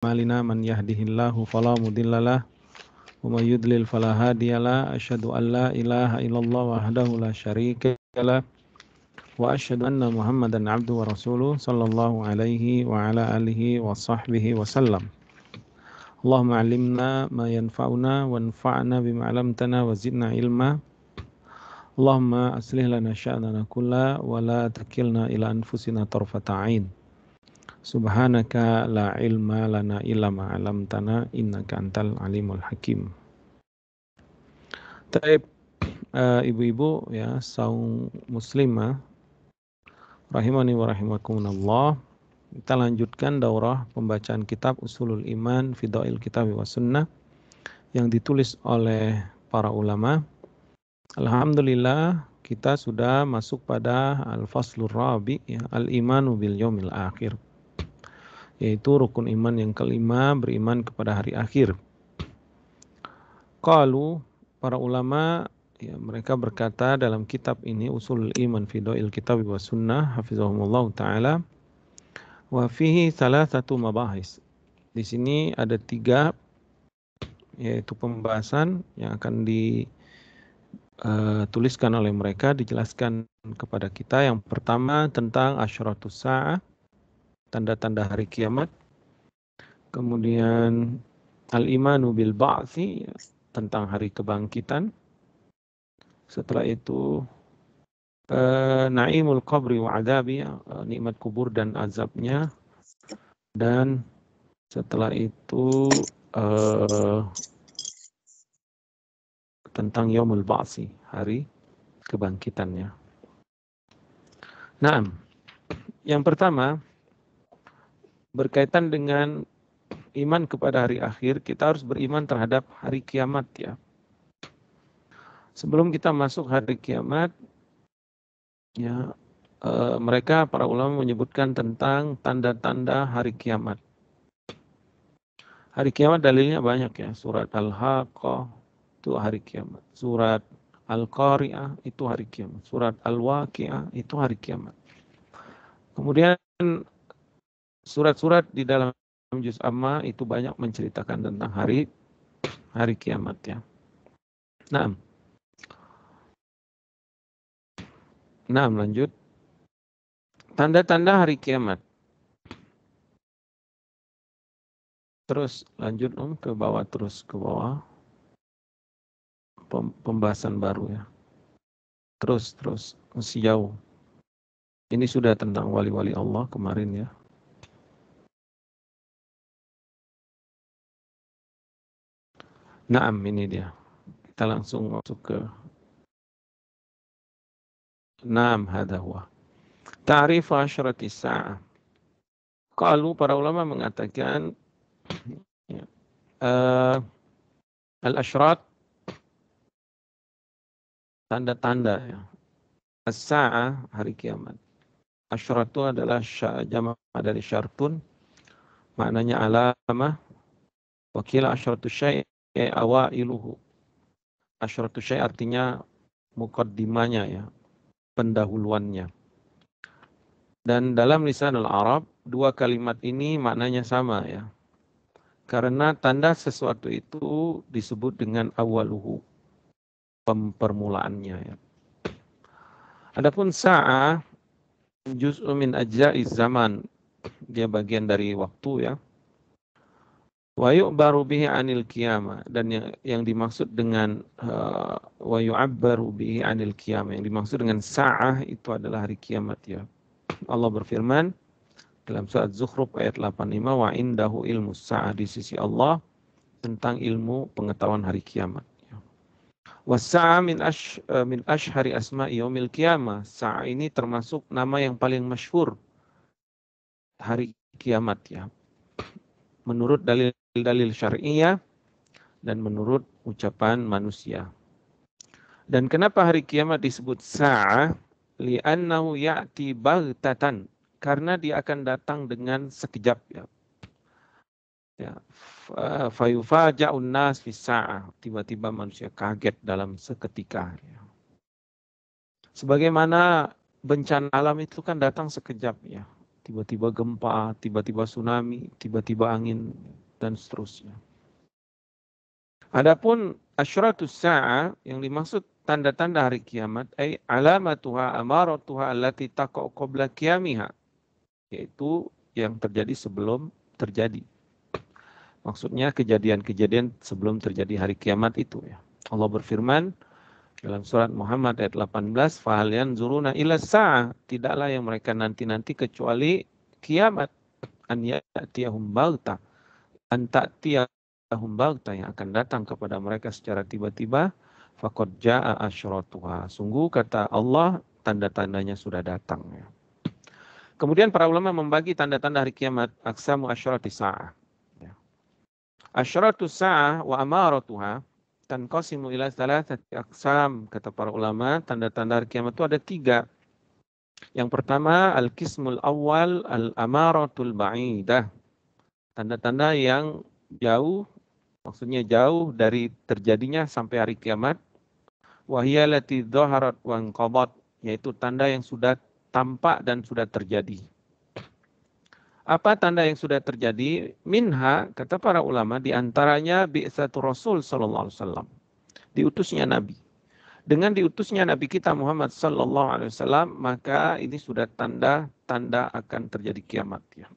أعمالنا من يهده الله فلا مضل له ومن يضلل فلا هادي له أشهد أن لا إله إلا الله وحده لا شريك له وأشهد أن محمدا عبده ورسوله صلى الله عليه وعلى آله وصحبه وسلم اللهم علمنا ما ينفعنا وانفعنا بما علمتنا وزدنا علما اللهم أصلح لنا شأننا كله ولا تكلنا إلى أنفسنا طرفة عين Subhanaka la ilma lana illa ma 'allamtana innaka antal alimul hakim. Taib ibu-ibu ya, saum muslimah rahimani wa rahimakumullah. Kita lanjutkan daurah pembacaan kitab Ushulul Iman fi Dha'il Kitab wa Sunnah yang ditulis oleh para ulama. Alhamdulillah kita sudah masuk pada al-faslur rabi ya, al-imanu bil yaumil akhir. Yaitu rukun iman yang kelima, beriman kepada hari akhir. Qalu, para ulama ya, mereka berkata dalam kitab ini Ushulul Iman fi Dha'il Kitab wa Sunnah hafizahumullah taala, wa fihi thalathatu mabahis. Di sini ada 3 yaitu pembahasan yang akan dituliskan oleh mereka, dijelaskan kepada kita. Yang pertama tentang asyratus sa'ah, tanda-tanda hari kiamat. Kemudian al-imanu bil ba'tsi, tentang hari kebangkitan. Setelah itu naimul qabri wa adabi, nikmat kubur dan azabnya. Dan setelah itu tentang yaumul ba'tsi, hari kebangkitannya. Nah, yang pertama berkaitan dengan iman kepada hari akhir, kita harus beriman terhadap hari kiamat ya. Sebelum kita masuk hari kiamat ya, mereka para ulama menyebutkan tentang tanda-tanda hari kiamat. Hari kiamat dalilnya banyak ya. Surat Al-Haqqah itu hari kiamat. Surat Al-Qari'ah itu hari kiamat. Surat Al-Waqi'ah itu hari kiamat. Kemudian surat-surat di dalam juz amma itu banyak menceritakan tentang hari kiamat ya. Nah, lanjut. Tanda-tanda hari kiamat. Terus lanjut ke bawah, terus ke bawah. Pembahasan baru ya. Terus masih jauh. Ini sudah tentang wali-wali Allah kemarin ya. Naam, ini dia. Kita langsung masuk ke Naam, hadha huwa. Ta'rif asyratis sa'ah. Kalau para ulama mengatakan ya, al-asyrat, tanda-tanda ya. As-sa'ah, hari kiamat. Asyrat itu adalah jamak dari syartun, maknanya alamah. Wakila asyratu syai' awailuhu. Asyratu syai' artinya muqaddimanya ya, pendahuluannya. Dan dalam lisan al-Arab, 2 kalimat ini maknanya sama ya. Karena tanda sesuatu itu disebut dengan awaluhu, permulaannya ya. Adapun sa'ah juz'un min ajza'iz zaman, dia bagian dari waktu ya. Wa yu'baru bihi 'anil qiyamah, dan yang dimaksud dengan wa yu'abbaru bihi 'anil qiyamah, yang dimaksud dengan sa'ah itu adalah hari kiamat ya. Allah berfirman dalam surat Zukhruf ayat 85, wa indahu ilmus sa'ah, di sisi Allah tentang ilmu pengetahuan hari kiamat. Was-sa'ah min ashhari asma'i yaumil qiyamah. Sa'ah ini termasuk nama yang paling masyhur hari kiamat ya. Menurut dalil syar'iyah dan menurut ucapan manusia. Dan kenapa hari kiamat disebut sa'ah? Li'annahu ya'ti baghtatan, karena dia akan datang dengan sekejap ya. Fayufaja'un nas fi sa'ah, tiba-tiba manusia kaget dalam seketika ya. Sebagaimana bencana alam itu kan datang sekejap ya. Tiba-tiba gempa, tiba-tiba tsunami, tiba-tiba angin, dan seterusnya. Adapun asyratus sa'ah yang dimaksud tanda-tanda hari kiamat ay alamatuha amaratuha allati taqa'u qabla qiyamiha, yaitu yang terjadi sebelum terjadi. Maksudnya kejadian-kejadian sebelum terjadi hari kiamat itu ya. Allah berfirman dalam surat Muhammad ayat 18, fahal yanzuruna ila sa'ah, tidaklah yang mereka nanti-nanti kecuali kiamat, an ya'tiyahum baghtah, an ta'tiyahum baghtah, yang akan datang kepada mereka secara tiba-tiba, faqad jaa'a asyratuha, sungguh kata Allah tanda-tandanya sudah datang ya. Kemudian para ulama membagi tanda-tanda hari kiamat aqsamu asyratis sa'ah. Asyratus sa'ah wa amaratuha tanqasimu ila thalathati aqsam, kata para ulama, tanda-tanda hari kiamat itu ada 3. Yang pertama, al-qismul awal al-amaratul ba'idah. Tanda-tanda yang jauh, maksudnya jauh dari terjadinya sampai hari kiamat. Wa hiya allati dhaharat wa anqadat, yaitu tanda yang sudah tampak dan sudah terjadi. Apa tanda yang sudah terjadi? Minha, kata para ulama, diantaranya bi'tsatu Rasul sallallahu alaihi wasallam, diutusnya Nabi. Dengan diutusnya Nabi kita Muhammad sallallahu alaihi wasallam, maka ini sudah tanda-tanda akan terjadi kiamat ya.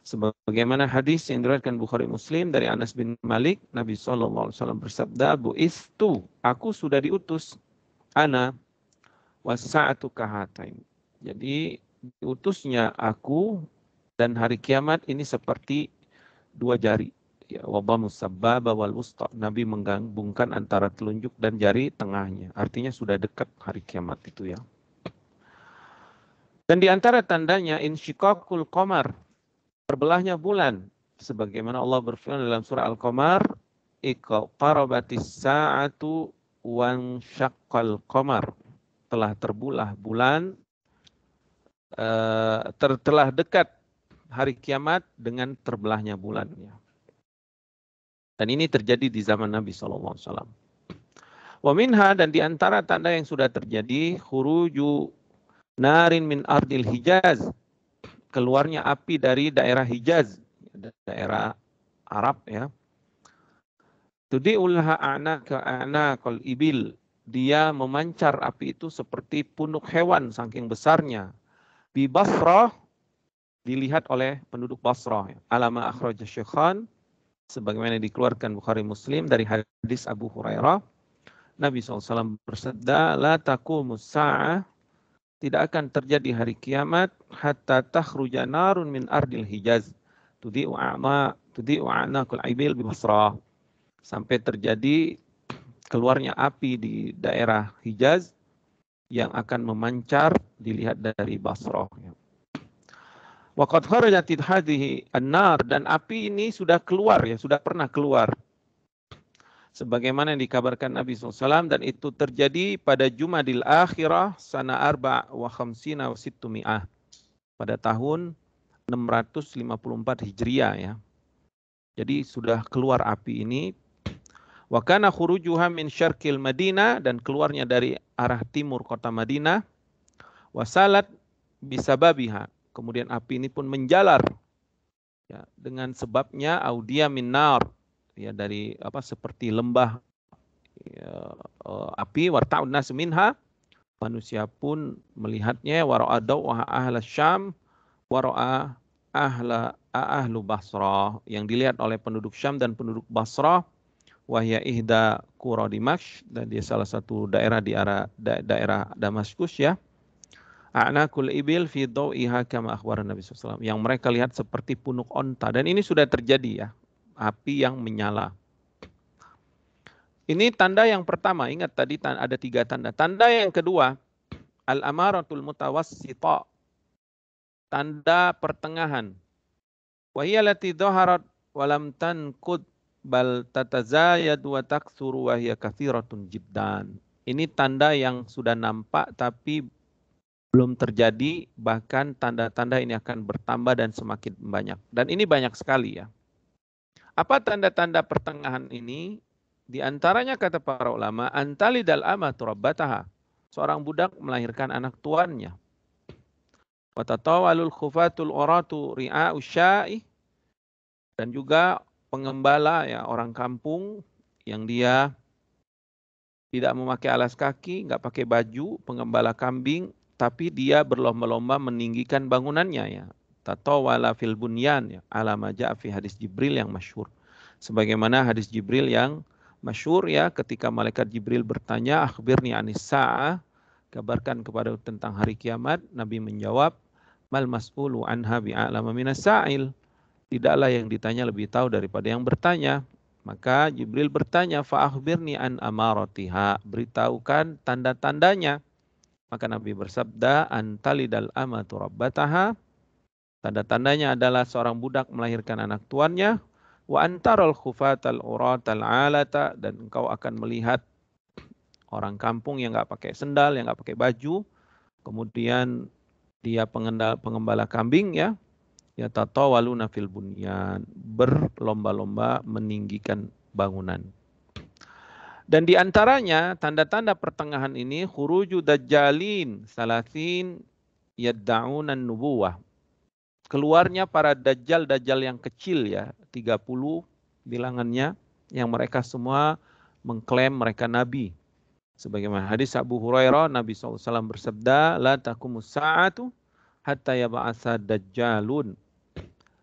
Sebagaimana hadis yang diriwayatkan Bukhari Muslim dari Anas bin Malik, Nabi sallallahu alaihi wasallam bersabda, "Bu'istu, aku sudah diutus, ana was-sa'atu kahatain." Jadi diutusnya aku dan hari kiamat ini seperti 2 jari. Ya, wadhamus sababa wal wusta. Nabi menggabungkan antara telunjuk dan jari tengahnya. Artinya sudah dekat hari kiamat itu ya. Dan di antara tandanya insyiqaqul qamar, terbelahnya bulan. Sebagaimana Allah berfirman dalam surah Al-Qamar, iqtarabatis sa'atu wan syaqqal qamar. Telah terbelah bulan, telah dekat hari kiamat dengan terbelahnya bulan. Dan ini terjadi di zaman Nabi SAW. Wa minha, dan di antara tanda yang sudah terjadi, khuruju narin min ardil Hijaz, keluarnya api dari daerah Hijaz, daerah Arab ya. Tudi'ulha a'naqal ibil, dia memancar api itu seperti punuk hewan saking besarnya. Bi Basrah, dilihat oleh penduduk Basrah. Alama akhraja Syaikhan, sebagaimana dikeluarkan Bukhari Muslim dari hadis Abu Hurairah, Nabi SAW bersabda, la taqumus sa'ah, tidak akan terjadi hari kiamat hatta takhruja narun min ardil Hijaz tudi'u a'naqul ibil bi Basrah, sampai terjadi keluarnya api di daerah Hijaz yang akan memancar dilihat dari Basrah. Waqad kharajat hadhihi an-nar, dan api ini sudah keluar ya, sudah pernah keluar. Sebagaimana yang dikabarkan Nabi SAW, dan itu terjadi pada Jumadil Akhirah sana 54 wa 600, pada tahun 654 Hijriah ya. Jadi sudah keluar api ini. Wa kana khurujuha min syarqil Madinah, dan keluarnya dari arah timur kota Madinah. Wasalat bisababiha, kemudian api ini pun menjalar ya, dengan sebabnya audia minar ya, dari seperti lembah ya, api. Warta'un nas minha, manusia pun melihatnya. Wara'a daw'a ahla Syam wara'a ahlu Basrah, yang dilihat oleh penduduk Syam dan penduduk Basrah. Wahya ihda qura Dimashq, dan dia salah satu daerah di daerah Damaskus ya. A'naqul ibil fi dawiha kama akhbar Nabi SAW, yang mereka lihat seperti punuk onta. Dan ini sudah terjadi ya, api yang menyala. Ini tanda yang pertama. Ingat tadi ada 3 tanda. Tanda yang kedua, al-amaratul mutawassita, tanda pertengahan. Wa hiya allati dhaharat wa lam tanqud bal tatazayad wa taktsuru wa hiya katsiratun jiddan. Ini tanda yang sudah nampak tapi belum terjadi, bahkan tanda-tanda ini akan bertambah dan semakin banyak. Dan ini banyak sekali ya. Apa tanda-tanda pertengahan ini? Di antaranya kata para ulama, antalidal amatu rabbataha, seorang budak melahirkan anak tuannya. Wa tatawalul khufatul uratu ri'a'u sya'i, dan juga pengembala ya, orang kampung yang dia tidak memakai alas kaki, nggak pakai baju, pengembala kambing, tapi dia berlomba-lomba meninggikan bangunannya ya. Tatawala fil bunyan ya, ala ma ja'a fi hadis Jibril yang masyhur. Sebagaimana hadis Jibril yang masyhur ya, ketika malaikat Jibril bertanya, akhbirni anis sa'ah, kabarkan kepada tentang hari kiamat, Nabi menjawab, mal mas'ulu anha bi'a'lama minas sa'il. Tidaklah yang ditanya lebih tahu daripada yang bertanya. Maka Jibril bertanya, fa akhbirni an amaratiha, beritahukan tanda-tandanya. Maka Nabi bersabda, antalidal amatu rabbataha, tanda-tandanya adalah seorang budak melahirkan anak tuannya, wa antaral khufatal uratal alata, dan engkau akan melihat orang kampung yang nggak pakai sendal, yang nggak pakai baju, kemudian dia pengembala kambing ya, ya tatawaluna fil bunyan, berlomba-lomba meninggikan bangunan. Dan di antaranya tanda-tanda pertengahan ini khuruju dajjalin salasin yadda'unan nubuwah. Keluarnya para dajjal-dajjal yang kecil ya, 30 bilangannya, yang mereka semua mengklaim mereka nabi. Sebagaimana hadis Abu Hurairah, Nabi SAW bersabda, la taqumus sa'atu hatta yab'atsa dajjalun.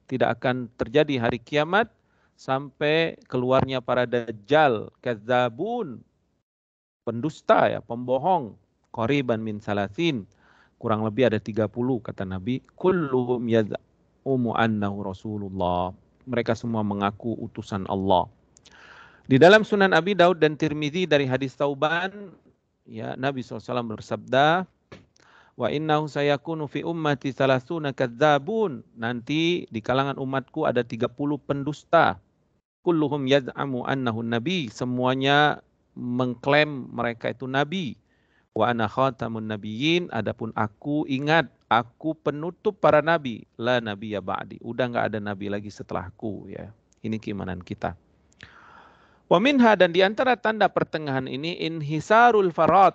Tidak akan terjadi hari kiamat sampai keluarnya para dajjal, kadzabun, pendusta ya, pembohong, qariban min salasin, kurang lebih ada 30 kata Nabi, kulluhum yaz'umu annahu Rasulullah. Mereka semua mengaku utusan Allah. Di dalam Sunan Abi Daud dan Tirmizi dari hadis Tauban, ya, Nabi SAW bersabda, wa innahu sayakunu fi ummati salasuna kadzabun, nanti di kalangan umatku ada 30 pendusta, kulluhum yaz'amu annahu nabi, semuanya mengklaim mereka itu nabi, wa ana khatamun nabiyyin, adapun aku, ingat, aku penutup para nabi, la nabiyya ba'di, udah enggak ada nabi lagi setelahku ya. Ini keimanan kita. Wa minha, dan di antara tanda pertengahan ini, inhisarul farat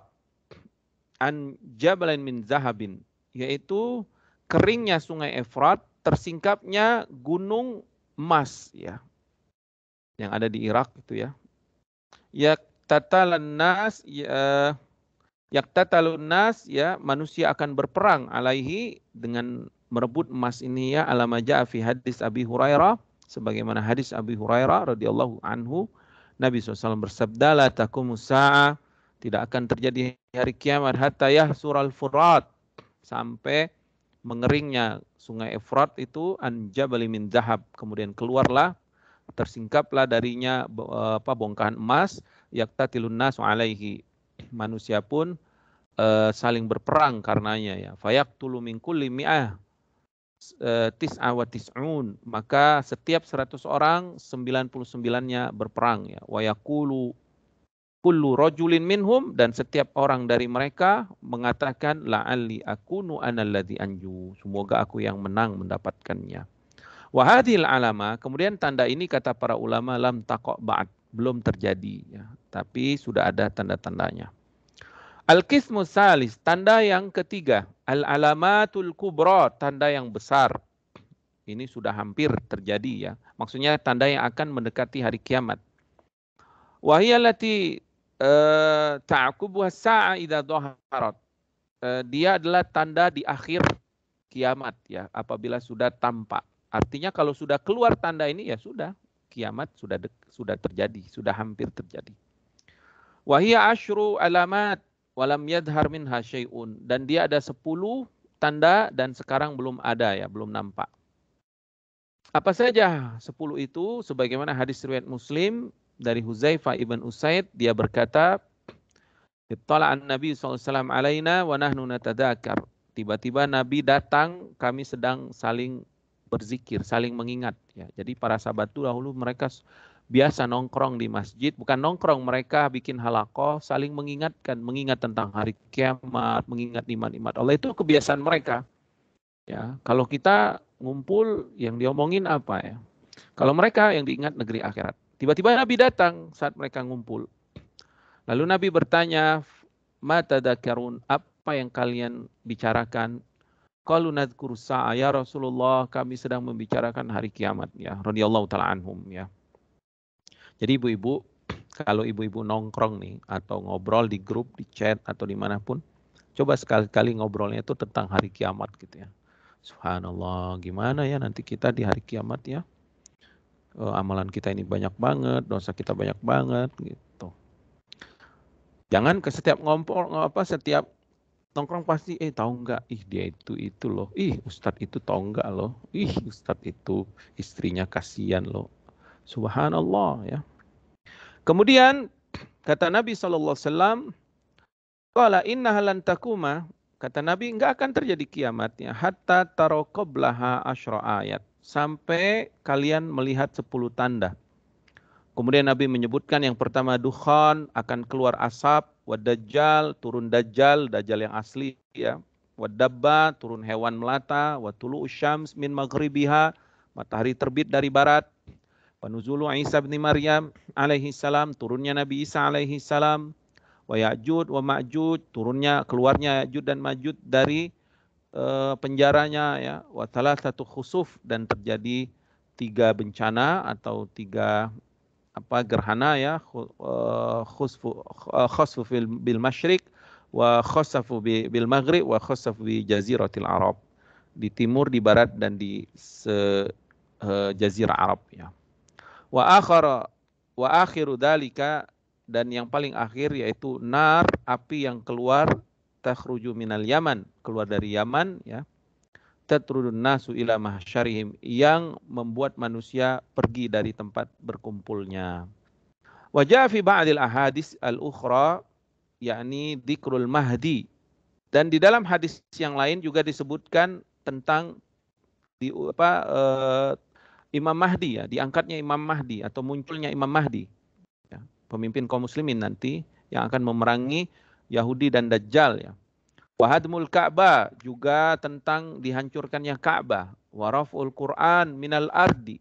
an jabalin min zahabin, yaitu keringnya sungai Efrat, tersingkapnya gunung emas ya, yang ada di Irak itu ya. Yaktatalun nas ya, manusia akan berperang alaihi, dengan merebut emas ini ya, alama ja'a fi hadis Abi Hurairah, sebagaimana hadis Abi Hurairah radhiyallahu anhu, Nabi SAW bersabda, la taqumus sa'ah, tidak akan terjadi hari kiamat hatta yahsural furat, sampai mengeringnya sungai Efrat itu, an jabali min zahab, kemudian keluarlah, tersingkaplah darinya bongkahan emas, yaktatilun nasu alaihi, manusia pun saling berperang karenanya ya, fayaktulu min kulli mi'ah tis'a wa tis'un, maka setiap 100 orang 99-nya berperang ya, wa yaqulu kullu rajulin minhum, dan setiap orang dari mereka mengatakan la'alli akunu analladzi anju, semoga aku yang menang mendapatkannya. Wa hadhil alama, kemudian tanda ini kata para ulama lam taqa' ba'd, belum terjadi ya, tapi sudah ada tanda-tandanya. Al-qismu salis, tanda yang ketiga, al-alamatul kubra, tanda yang besar. Ini sudah hampir terjadi ya, maksudnya tanda yang akan mendekati hari kiamat. Wa hiya allati ta'qubuha as-sa'a idza dhaharat. Dia adalah tanda di akhir kiamat ya, apabila sudah tampak. Artinya kalau sudah keluar tanda ini ya sudah, kiamat sudah terjadi, sudah hampir terjadi. Wa hiya asyru alamat walam yadhhar minha syai'un, dan dia ada 10 tanda dan sekarang belum ada ya, belum nampak. Apa saja 10 itu? Sebagaimana hadis riwayat Muslim dari Huzaifah ibn Usaid, dia berkata, ittala'an Nabi SAW alaina wa nahnu natadzakar. Tiba-tiba Nabi datang, kami sedang saling berzikir, saling mengingat ya. Jadi para sahabat itu dahulu mereka biasa nongkrong di masjid, bukan nongkrong, mereka bikin halaqah, saling mengingatkan, mengingat tentang hari kiamat, mengingat nikmat-nikmat Allah, itu kebiasaan mereka. Ya, kalau kita ngumpul yang diomongin apa ya? Kalau mereka yang diingat negeri akhirat. Tiba-tiba Nabi datang saat mereka ngumpul. Lalu Nabi bertanya, ma tadzakarun, apa yang kalian bicarakan? Qalu nadhkuru sa'a ya Rasulullah, kami sedang membicarakan hari kiamat ya, radhiyallahu taala anhum ya. Jadi ibu-ibu, kalau ibu-ibu nongkrong nih atau ngobrol di grup, di chat atau dimanapun, coba sekali-kali ngobrolnya itu tentang hari kiamat gitu ya. Subhanallah, gimana ya nanti kita di hari kiamat ya? Amalan kita ini banyak banget, dosa kita banyak banget gitu. Jangan ke setiap setiap nongkrong pasti tahu nggak, dia itu loh, ustadz itu tahu nggak loh, ustadz itu istrinya kasihan loh. Subhanallah ya. Kemudian kata Nabi SAW, qala innaha lan takuma, kata Nabi, enggak akan terjadi kiamatnya hatta taro qablaha asyra ayat, sampai kalian melihat 10 tanda. Kemudian Nabi menyebutkan yang pertama dukhan, akan keluar asap, wadajjal, turun dajjal yang asli ya, wadabba, turun hewan melata, watulu syams min maghribiha, matahari terbit dari barat, wanuzulu Isa bin Maryam alaihi salam, turunnya Nabi Isa alaihi salam, wa Ya'juj wa Ma'juj, turunnya keluarnya Ya'juj dan Ma'juj dari penjaranya ya, wa thalathatu khusuf, dan terjadi 3 bencana atau 3 gerhana ya, khusfu bil masyriq wa khasafu bil maghrib wa khasafu bi jaziratil Arab, di timur, di barat, dan di jazirah Arab ya. Wa akhiru dalika, dan yang paling akhir yaitu nar, api yang keluar, takhruju minal Yaman, keluar dari Yaman ya, tatrudun nasu ila mahsyarihim, yang membuat manusia pergi dari tempat berkumpulnya. Wajah fi ba'dil ahadis al-ukhra, yakni dzikrul mahdi, dan di dalam hadis yang lain juga disebutkan tentang Imam Mahdi ya, diangkatnya Imam Mahdi atau munculnya Imam Mahdi ya, pemimpin kaum muslimin nanti yang akan memerangi Yahudi dan Dajjal ya. Wahadmul Ka'bah, juga tentang dihancurkannya Ka'bah. Waraful Quran minal ardi,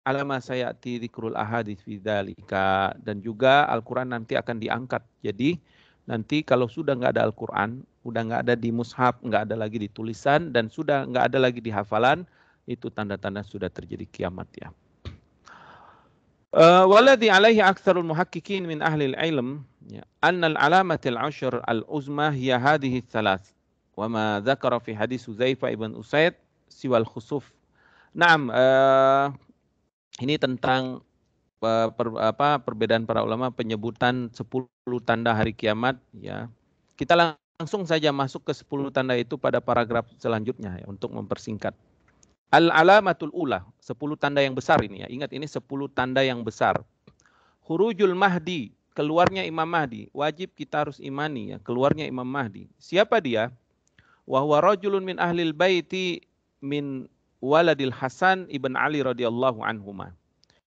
alama sayati dzikrul ahadits fi dzalika, dan juga Al-Quran nanti akan diangkat. Jadi nanti kalau sudah nggak ada Al-Quran, udah nggak ada di mushaf, nggak ada lagi di tulisan, dan sudah nggak ada lagi di hafalan, itu tanda-tanda sudah terjadi kiamat ya. Waladhi alaihi aktsarul muhaqqiqin min ahli al-ilm anna al-alamatil 'ashr al-uzma hiya hadhihi thalath wa ma dzakara fi hadis Hudzaifah ibn Usaid siwal khusuf. Naam, ini tentang perbedaan para ulama penyebutan 10 tanda hari kiamat ya. Kita langsung saja masuk ke 10 tanda itu pada paragraf selanjutnya ya, untuk mempersingkat. Al-alamatul ula, 10 tanda yang besar ini ya. Ingat, ini 10 tanda yang besar. Khurujul Mahdi, keluarnya Imam Mahdi. Wajib kita harus imani ya, keluarnya Imam Mahdi. Siapa dia? Wa huwa rajulun min ahlil baiti min waladil Hasan ibn Ali radhiyallahu anhuma.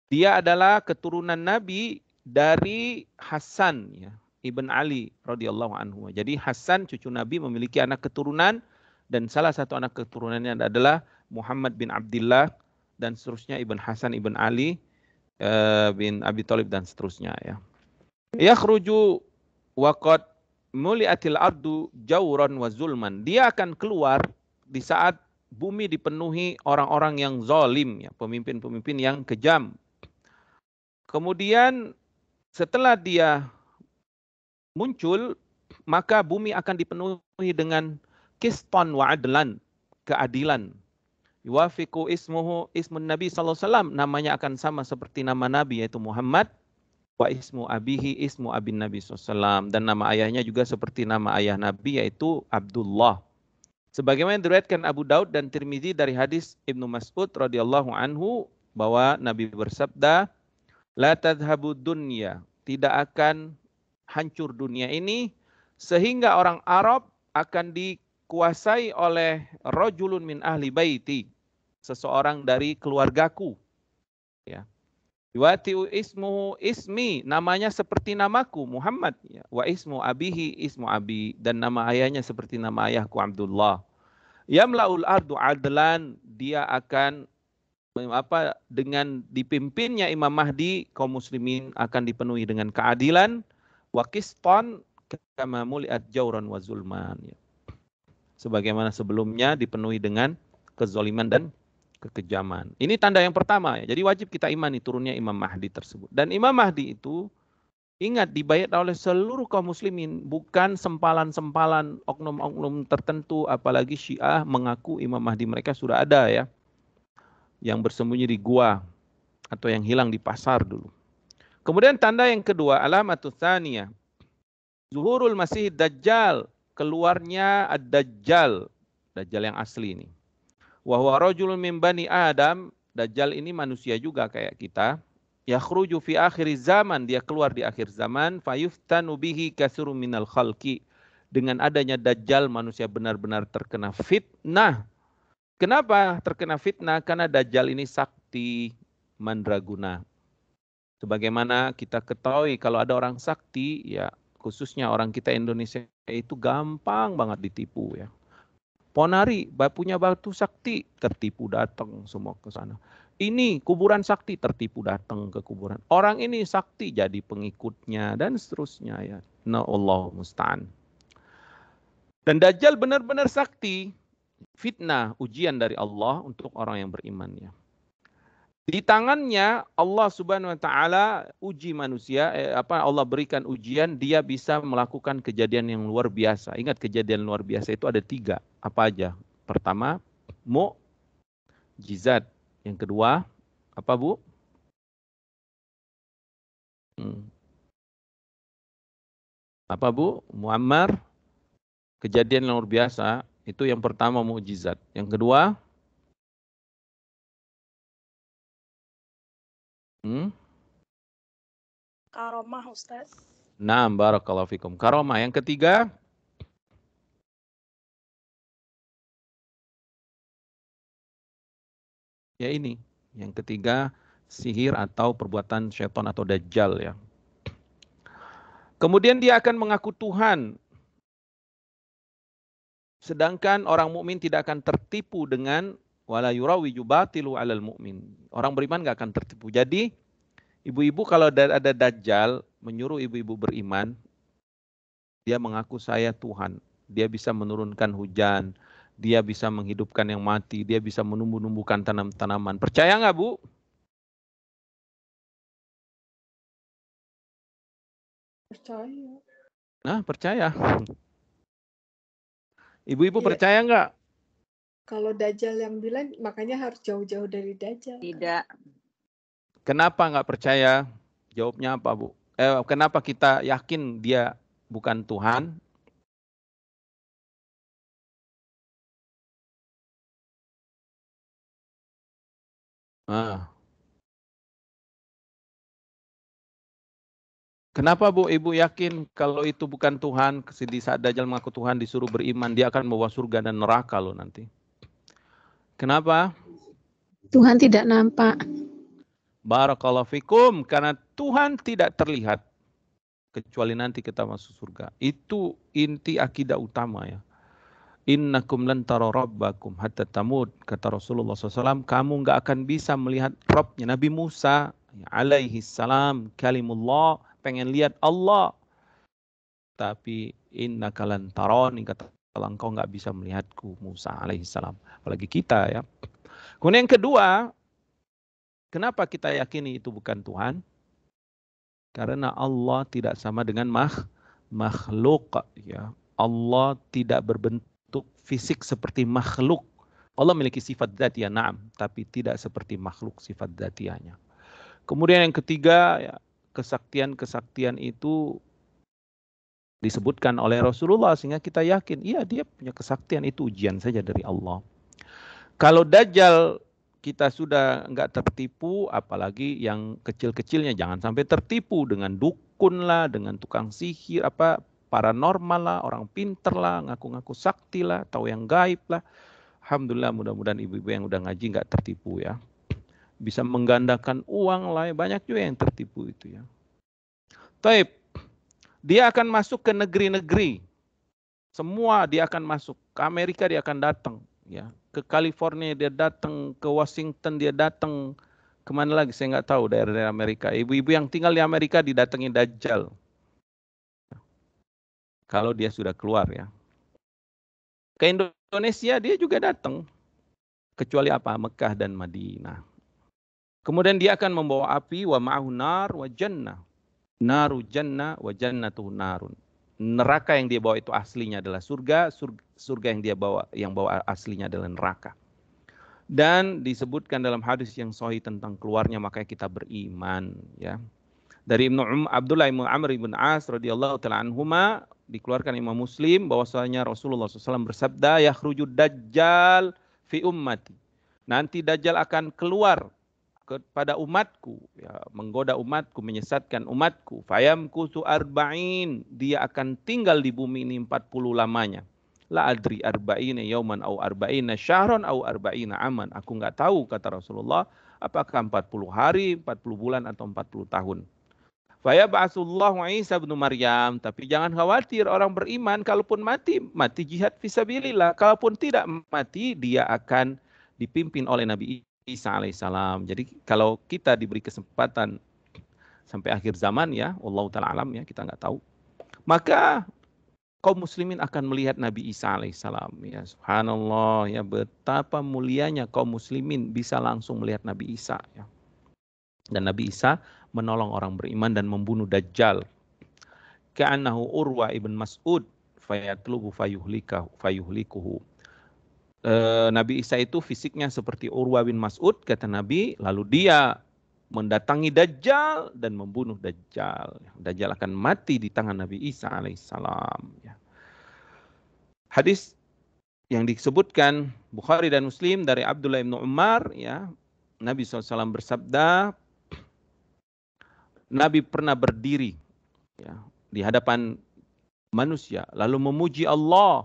Dia adalah keturunan Nabi dari Hasan ya, ibn Ali radhiyallahu anhuma. Jadi Hasan cucu Nabi memiliki anak keturunan, dan salah satu anak keturunannya adalah Muhammad bin Abdullah, dan seterusnya Ibn Hasan Ibn Ali bin Abi Thalib, dan seterusnya ya. Yakhruju waqad muliatil ardu jawran wa zulman. Dia akan keluar di saat bumi dipenuhi orang-orang yang zalim ya, pemimpin-pemimpin yang kejam. Kemudian setelah dia muncul, maka bumi akan dipenuhi dengan qistan wa adlan, keadilan. Yuwafiqu ismun Nabi SAW, namanya akan sama seperti nama Nabi yaitu Muhammad, wa ismu abihi ismu abin Nabi SAW, dan nama ayahnya juga seperti nama ayah Nabi yaitu Abdullah. Sebagaimana diriwayatkan Abu Daud dan Tirmizi dari hadis Ibnu Mas'ud radhiyallahu anhu bahwa Nabi bersabda, la tadhhabu dunya, tidak akan hancur dunia ini sehingga orang Arab akan dikuasai oleh rajulun min ahli baiti, seseorang dari keluargaku ya. Yuwatiu ismuhu ismi, namanya seperti namaku Muhammad ya. Wa ismu abihi ismu abi, dan nama ayahnya seperti nama ayahku Abdullah. Yamlaul ardu adlan, dia akan dengan dipimpinnya Imam Mahdi, kaum muslimin akan dipenuhi dengan keadilan. Wa qistan kama muliat jawran wa zulman ya. sebagaimana sebelumnya dipenuhi dengan kezaliman dan kekejaman. Ini tanda yang pertama ya. Jadi wajib kita imani turunnya Imam Mahdi tersebut. Dan Imam Mahdi itu ingat dibayat oleh seluruh kaum muslimin, bukan sempalan-sempalan oknum-oknum tertentu, apalagi Syiah mengaku Imam Mahdi mereka sudah ada ya, yang bersembunyi di gua atau yang hilang di pasar dulu. Kemudian tanda yang kedua, alamatut tsaniyah, zuhurul masih dajjal, keluarnya ad-dajjal, dajjal yang asli ini. Wa huwa rajulun min bani Adam, dajjal ini manusia juga kayak kita. Yakhruju fi akhir zaman, dia keluar di akhir zaman, fayuftanu bihi katsirun minal khalqi. Dengan adanya dajjal manusia benar-benar terkena fitnah. Kenapa terkena fitnah? Karena dajjal ini sakti mandraguna. Sebagaimana kita ketahui kalau ada orang sakti, ya khususnya orang kita Indonesia itu gampang banget ditipu ya. Ponari punya batu sakti, tertipu datang semua ke sana. Ini kuburan sakti, tertipu datang ke kuburan. Orang ini sakti jadi pengikutnya dan seterusnya ya. Na Allah musta'an. Dan Dajjal benar-benar sakti, fitnah, ujian dari Allah untuk orang yang beriman ya. Di tangannya Allah Subhanahu wa taala uji manusia, Allah berikan ujian, dia bisa melakukan kejadian yang luar biasa. Ingat kejadian luar biasa itu ada 3. Apa aja? Pertama, mukjizat. Yang kedua, apa Bu? Apa Bu? Muammar, kejadian yang luar biasa. Itu yang pertama mukjizat. Yang kedua, karomah Ustaz. Naam, barakallahu fikum. Karomah. Yang ketiga, ya ini. Yang ketiga, sihir atau perbuatan syaitan atau dajjal ya. Kemudian dia akan mengaku Tuhan. Sedangkan orang mukmin tidak akan tertipu dengan wala yurawiju batilu alal mukmin. Orang beriman enggak akan tertipu. Jadi, ibu-ibu kalau ada dajjal menyuruh ibu-ibu beriman, dia mengaku saya Tuhan. Dia bisa menurunkan hujan, dia bisa menghidupkan yang mati, dia bisa menumbuh-numbuhkan tanam-tanaman. Percaya enggak, Bu? Percaya. Nah, percaya. Ibu-ibu Iya. percaya enggak? Kalau Dajjal yang bilang, makanya harus jauh-jauh dari Dajjal. Tidak. Kenapa enggak percaya? Jawabnya apa, Bu? Kenapa kita yakin dia bukan Tuhan? Kenapa Bu, Ibu yakin kalau itu bukan Tuhan, di saat Dajjal mengaku Tuhan disuruh beriman, dia akan membawa surga dan neraka loh nanti. Kenapa? Tuhan tidak nampak. Barakallahu fikum, karena Tuhan tidak terlihat kecuali nanti kita masuk surga. Itu inti akidah utama ya. Innakum lan tara rabbakum hatta tamut, kata Rasulullah SAW, kamu nggak akan bisa melihat Rabbnya. Nabi Musa alaihi salam, kalimullah, pengen lihat Allah. Tapi innaka lan tarani, kata Allah, engkau nggak bisa melihatku, Musa alaihi salam. Apalagi kita ya. Kemudian yang kedua, kenapa kita yakini itu bukan Tuhan? Karena Allah tidak sama dengan makhluk ya. Allah tidak berbentuk fisik seperti makhluk. Allah memiliki sifat dzatiyah, na'am, tapi tidak seperti makhluk sifat dzatiyahnya. Kemudian yang ketiga, ya, kesaktian-kesaktian itu disebutkan oleh Rasulullah sehingga kita yakin, iya dia punya kesaktian, itu ujian saja dari Allah. Kalau Dajjal kita sudah enggak tertipu, apalagi yang kecil-kecilnya jangan sampai tertipu dengan dukun lah, dengan tukang sihir, paranormal lah, orang pinter lah, ngaku-ngaku sakti lah, tahu yang gaib lah. Alhamdulillah, mudah-mudahan ibu-ibu yang udah ngaji enggak tertipu ya. Bisa menggandakan uang lah, banyak juga yang tertipu itu ya. Taib, dia akan masuk ke negeri-negeri. Semua dia akan masuk. Ke Amerika dia akan datang, ya. Ke California dia datang, ke Washington dia datang. Kemana lagi saya nggak tahu daerah-daerah Amerika. Ibu-ibu yang tinggal di Amerika didatangi Dajjal. Kalau dia sudah keluar ya. Ke Indonesia dia juga datang. Kecuali apa? Mekah dan Madinah. Kemudian dia akan membawa api, wa ma'ahu nar wa jannah. Naru jannah wa jannatuhu narun. Neraka yang dia bawa itu aslinya adalah surga, surga yang bawa aslinya adalah neraka. Dan disebutkan dalam hadis yang sahih tentang keluarnya, makanya kita beriman, ya. Dari Abdullah bin Amr bin As radhiyallahu taala anhuma, dikeluarkan Imam Muslim bahwasanya Rasulullah SAW bersabda, yakhrujud dajjal fi ummati. Nanti Dajjal akan keluar kepada umatku, ya, menggoda umatku, menyesatkan umatku. Fayamkusu arba'in, dia akan tinggal di bumi ini 40 lamanya. La adri arba'ina yauman au arba'ina syahran au arba'ina aman. Aku enggak tahu, kata Rasulullah, apakah 40 hari, 40 bulan atau 40 tahun. Fayab'atsullahu Isa bin Maryam, tapi jangan khawatir orang beriman kalaupun mati jihad fisabilillah. Kalaupun tidak mati, dia akan dipimpin oleh Nabi Isa alaihissalam. Jadi kalau kita diberi kesempatan sampai akhir zaman, ya, wallahu ta'ala alam, ya, kita nggak tahu, maka kaum muslimin akan melihat Nabi Isa alaihissalam. Ya, subhanallah, ya, betapa mulianya kaum muslimin bisa langsung melihat Nabi Isa, ya. Dan Nabi Isa menolong orang beriman dan membunuh Dajjal. Ka'annahu Urwa ibn Mas'ud fayatlubu fayuhlikuhu. Nabi Isa itu fisiknya seperti Urwa bin Mas'ud, kata Nabi, lalu dia mendatangi Dajjal dan membunuh Dajjal. Dajjal akan mati di tangan Nabi Isa alaihissalam. Ya. Hadis yang disebutkan Bukhari dan Muslim dari Abdullah bin Umar, ya, Nabi SAW bersabda, Nabi pernah berdiri, ya, di hadapan manusia lalu memuji Allah.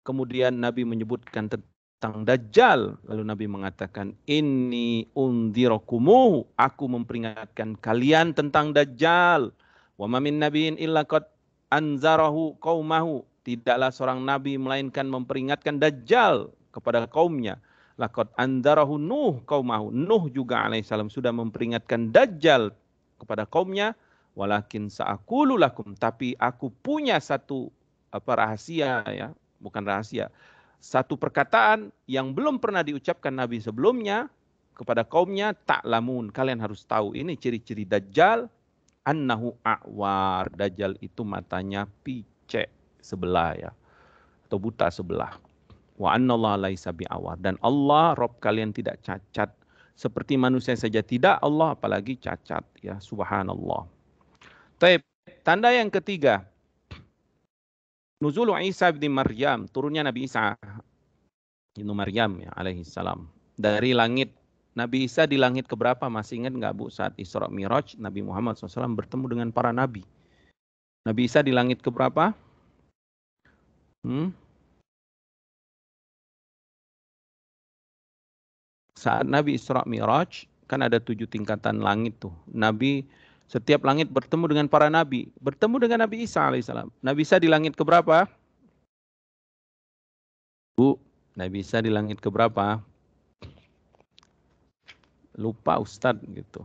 Kemudian Nabi menyebutkan tentang Dajjal. Lalu Nabi mengatakan, Inni undhirakumuhu, aku memperingatkan kalian tentang Dajjal. Wa ma min nabiyyin illa qad anzarahu qaumahu. Tidaklah seorang nabi melainkan memperingatkan Dajjal kepada kaumnya. Laqad anzarahu Nuh qaumahu. Nuh juga alaihissalam sudah memperingatkan Dajjal kepada kaumnya. Walakin sa'aqulu lakum, tapi aku punya satu rahasia, ya. Bukan rahasia, satu perkataan yang belum pernah diucapkan Nabi sebelumnya kepada kaumnya, ta'lamun, kalian harus tahu. Ini ciri-ciri Dajjal, annahu a'war, Dajjal itu matanya picek sebelah, ya, atau buta sebelah. Wa annallaha laisa bi'awar, dan Allah Rabb kalian tidak cacat. Seperti manusia saja tidak, Allah apalagi cacat, ya, subhanallah. Taib, tanda yang ketiga, Nuzul Isa bin Maryam, turunnya Nabi Isa bin Maryam, ya, alaihi salam, dari langit. Nabi Isa di langit keberapa? Masih ingat nggak, Bu? Saat Isra Miraj, Nabi Muhammad SAW bertemu dengan para nabi. Nabi Isa di langit keberapa? Saat Nabi Isra Miraj, kan ada 7 tingkatan langit tuh. Nabi setiap langit bertemu dengan para nabi. Bertemu dengan Nabi Isa alaihissalam. Nabi Isa di langit keberapa? Bu, Nabi Isa di langit keberapa? Lupa Ustadz gitu.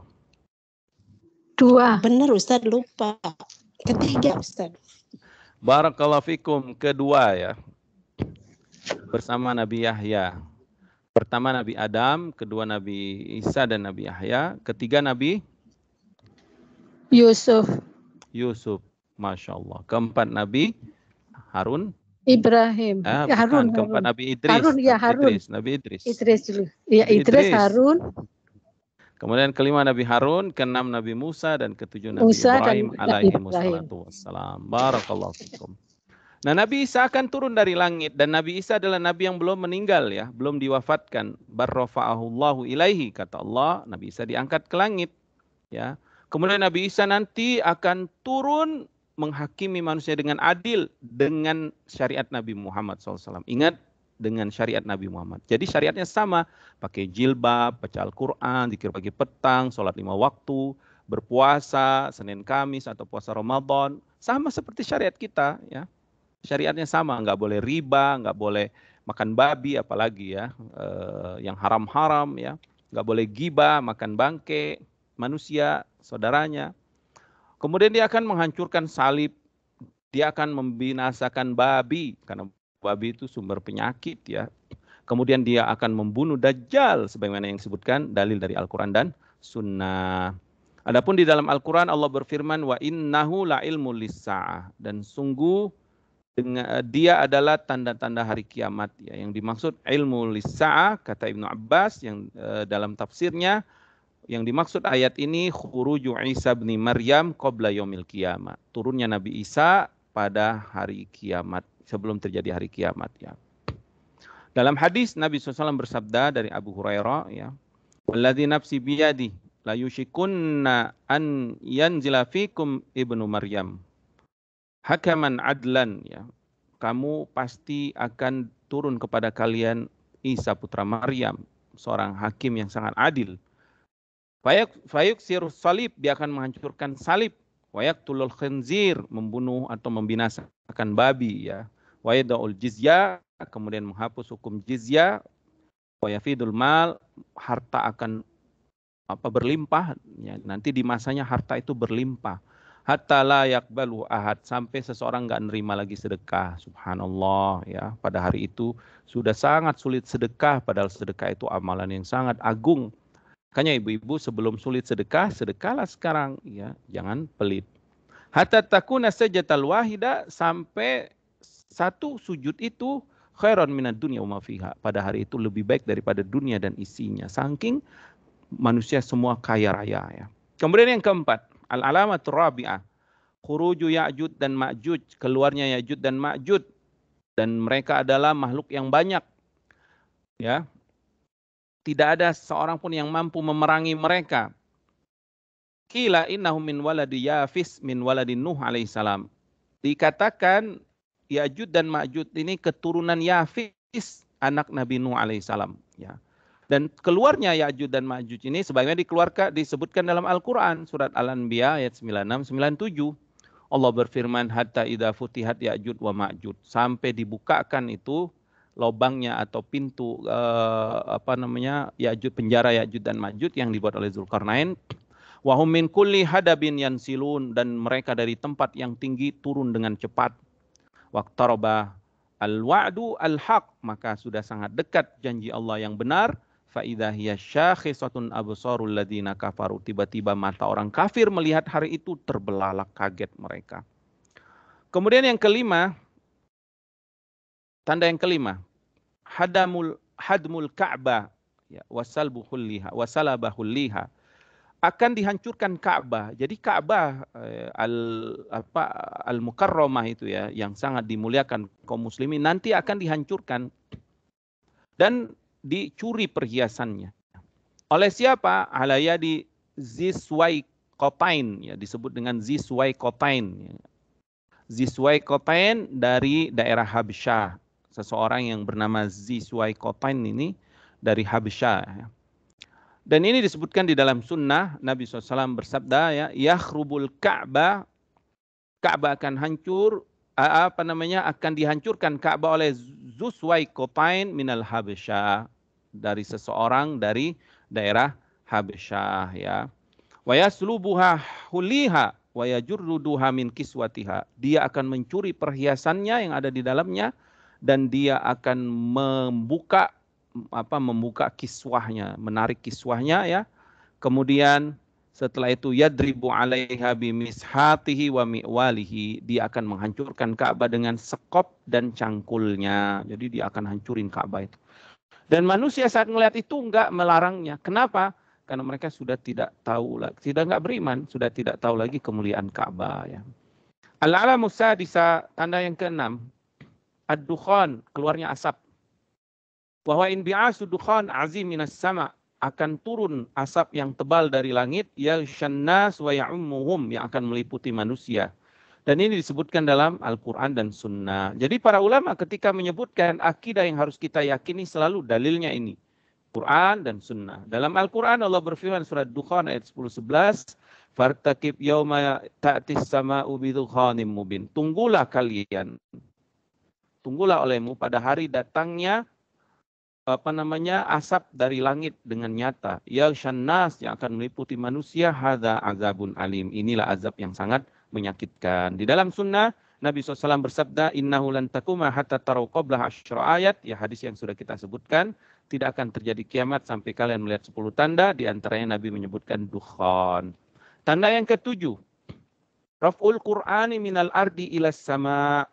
2. Benar Ustadz, lupa. Ketiga Ustadz. Barakallahu fikum, kedua, ya. Bersama Nabi Yahya. Pertama Nabi Adam, kedua Nabi Isa dan Nabi Yahya, ketiga Nabi Yusuf, Masya Allah. Keempat Nabi Harun. Ibrahim. Bukan. Keempat Nabi Idris. Nabi Idris. Idris dulu. Ya, Idris, Harun. Kemudian kelima Nabi Harun, keenam Nabi Musa, dan ketujuh Nabi Ibrahim alaihi wassalam. Barakallahu fikum. Nah, Nabi Isa akan turun dari langit, dan Nabi Isa adalah Nabi yang belum meninggal, ya, belum diwafatkan. Barrafa'ahullahu ilaihi, kata Allah, Nabi Isa diangkat ke langit, ya. Kemudian Nabi Isa nanti akan turun menghakimi manusia dengan adil dengan syariat Nabi Muhammad SAW. Ingat, dengan syariat Nabi Muhammad. Jadi syariatnya sama, pakai jilbab, baca Al-Quran, zikir pagi petang, sholat 5 waktu, berpuasa Senin Kamis atau puasa Ramadan, sama seperti syariat kita, ya. Syariatnya sama, nggak boleh riba, nggak boleh makan babi, apalagi, ya, yang haram-haram, ya, nggak boleh gibah, makan bangke manusia, saudaranya. Kemudian dia akan menghancurkan salib, dia akan membinasakan babi, karena babi itu sumber penyakit ya. Kemudian dia akan membunuh Dajjal sebagaimana yang disebutkan dalil dari Al-Qur'an dan Sunnah. Adapun di dalam Al-Qur'an Allah berfirman wa innahu la'ilmul lis-sa'ah, dan sungguh dia adalah tanda-tanda hari kiamat ya. Yang dimaksud ilmu lis-sa'ah kata Ibnu Abbas yang dalam tafsirnya, yang dimaksud ayat ini khuruju Isa bin Maryam qabla yaumil qiyamah, turunnya Nabi Isa pada hari kiamat, sebelum terjadi hari kiamat ya. Dalam hadis Nabi SAW bersabda dari Abu Hurairah ya, walladzi nafsi biyadi la yushikunna an yanzila fikum ibnu Maryam hakaman adlan ya, kamu pasti akan turun kepada kalian Isa putra Maryam, seorang hakim yang sangat adil. Fayuk sirus salib, dia akan menghancurkan salib. Wayak tulul khinzir, membunuh atau membinasakan babi ya. Wayadaul jizya, kemudian menghapus hukum jizya. Wayafidul mal, harta akan berlimpah ya. Nanti di masanya harta itu berlimpah. Hatta la yakbalu ahad, sampai seseorang enggak nerima lagi sedekah. Subhanallah ya. Pada hari itu sudah sangat sulit sedekah, padahal sedekah itu amalan yang sangat agung. Makanya ibu-ibu sebelum sulit sedekah, sedekahlah sekarang ya, jangan pelit. Hatta takuna sajatal wahida, sampai satu sujud itu khairan minad dunya wa ma fiha, pada hari itu lebih baik daripada dunia dan isinya. Saking manusia semua kaya raya ya. Kemudian yang keempat, al-alamatur rabi'ah, khuruju Ya'juj dan Ma'juj, keluarnya Ya'juj dan Ma'juj, dan mereka adalah makhluk yang banyak ya. Tidak ada seorang pun yang mampu memerangi mereka. Qila innahum min waladi Yafis min waladi Nuh alaihissalam. Dikatakan Ya'juj dan Ma'juj ini keturunan Yafis, anak Nabi Nuh alaihissalam ya. Dan keluarnya Ya'juj dan Ma'juj ini sebagaimana disebutkan dalam Al-Qur'an surat Al-Anbiya ayat 96 97. Allah berfirman hatta idza futihat Ya'juj wa Ma'juj, sampai dibukakan itu lobangnya atau pintu Ya'juj, penjara Ya'juj dan Ma'juj yang dibuat oleh Zulkarnain. Wa hum min kulli hadabin yansilun, dan mereka dari tempat yang tinggi turun dengan cepat. Waqtaraba al-wa'du al-haq, maka sudah sangat dekat janji Allah yang benar. Fa idza hiya syakhisatun absarul ladzina kafaru, tiba-tiba mata orang kafir melihat hari itu terbelalak kaget mereka. Kemudian yang kelima, tanda yang kelima, hadmul Ka'bah ya, wasalabahul liha, akan dihancurkan Ka'bah. Jadi Ka'bah al-Mukarramah itu ya, yang sangat dimuliakan kaum muslimin, nanti akan dihancurkan dan dicuri perhiasannya. Oleh siapa? Alayadi Ziswaikotain ya, disebut dengan Ziswaikotain ya. Ziswaikotain dari daerah Habsyah. Seseorang yang bernama Ziswaikotain ini dari Habsyah ya. Dan ini disebutkan di dalam sunnah Nabi SAW bersabda ya, yakhrubul Ka'bah, Ka'bah akan hancur, akan dihancurkan Ka'bah oleh Ziswaikotain minal Habsyah, dari seseorang dari daerah Habsyah ya. Wa yaslubuha huliha wa yajurruduha min kiswatiha, dia akan mencuri perhiasannya yang ada di dalamnya, dan dia akan membuka kiswahnya, menarik kiswahnya ya. Kemudian setelah itu yadribu 'alaiha bimishatihi wa mi'walihi, dia akan menghancurkan Ka'bah dengan sekop dan cangkulnya. Jadi dia akan hancurin Ka'bah itu. Dan manusia saat melihat itu enggak melarangnya. Kenapa? Karena mereka sudah tidak tahu lagi, enggak beriman, sudah tidak tahu lagi kemuliaan Ka'bah ya. Al-alamus sadisa, tanda yang keenam, ad-dukhan, keluarnya asap. Bahwa in bi'asu dukhan azim minas sama, akan turun asap yang tebal dari langit, yaghshan nas wa ya'ummuhum, yang akan meliputi manusia. Dan ini disebutkan dalam Al-Quran dan Sunnah. Jadi para ulama ketika menyebutkan akidah yang harus kita yakini selalu dalilnya ini, Quran dan Sunnah. Dalam Al-Quran Allah berfirman surat Dukhan ayat 10-11, fartaqib yauma ta'tis sama'u bidukhanim mubin. Tunggulah kalian, tunggulah olehmu pada hari datangnya asap dari langit dengan nyata. Yaghshan nas, yang akan meliputi manusia, hadza azabun alim. Inilah azab yang sangat menyakitkan. Di dalam sunnah Nabi SAW bersabda, innahu lan takuma hatta tarau qablah asyra ayat, ya hadis yang sudah kita sebutkan, tidak akan terjadi kiamat sampai kalian melihat 10 tanda, di antaranya Nabi menyebutkan dukhan. Tanda yang ketujuh, raf'ul Qur'ani minal ardi ilas sama.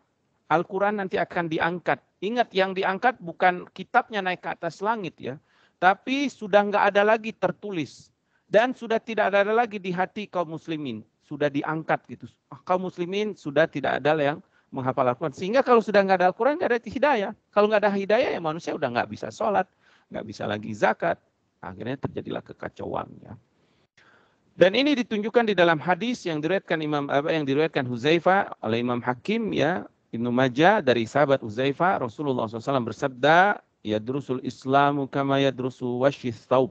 Al-Quran nanti akan diangkat. Ingat, yang diangkat bukan kitabnya naik ke atas langit ya, tapi sudah nggak ada lagi tertulis. Dan sudah tidak ada lagi di hati kaum muslimin. Sudah diangkat gitu. Kaum muslimin sudah tidak ada yang menghafal Al-Quran. Sehingga kalau sudah nggak ada Al-Quran, nggak ada hidayah. Kalau nggak ada hidayah, ya manusia udah nggak bisa sholat, nggak bisa lagi zakat. Akhirnya terjadilah kekacauan ya. Dan ini ditunjukkan di dalam hadis yang diriwayatkan Huzaifah oleh Imam Hakim ya, Ibnu Majah dari sahabat Huzaifah, Rasulullah SAW bersabda, yadrusul Islamu kama yadrusu wasyith thawb.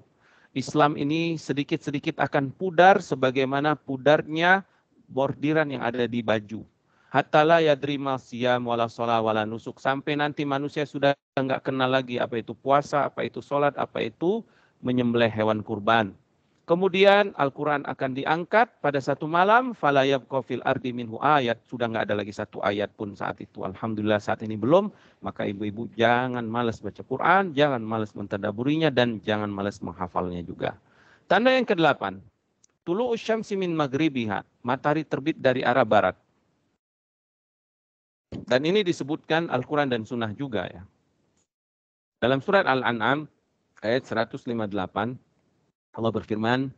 Islam ini sedikit-sedikit akan pudar sebagaimana pudarnya bordiran yang ada di baju. Hatta la yadri ma siyam wala shalah wala nusuk. Sampai nanti manusia sudah enggak kenal lagi apa itu puasa, apa itu salat, apa itu menyembelih hewan kurban. Kemudian Al-Quran akan diangkat pada satu malam, fala yabqa fil ardi minhu ayat. Sudah enggak ada lagi satu ayat pun saat itu. Alhamdulillah saat ini belum. Maka ibu-ibu jangan malas baca Quran, jangan malas mentadaburinya, dan jangan malas menghafalnya juga. Tanda yang ke-8. Tulu'us syamsi min maghribiha. Matahari terbit dari arah barat. Dan ini disebutkan Al-Quran dan Sunnah juga ya. Dalam surat Al-An'am ayat 158. Allah berfirman,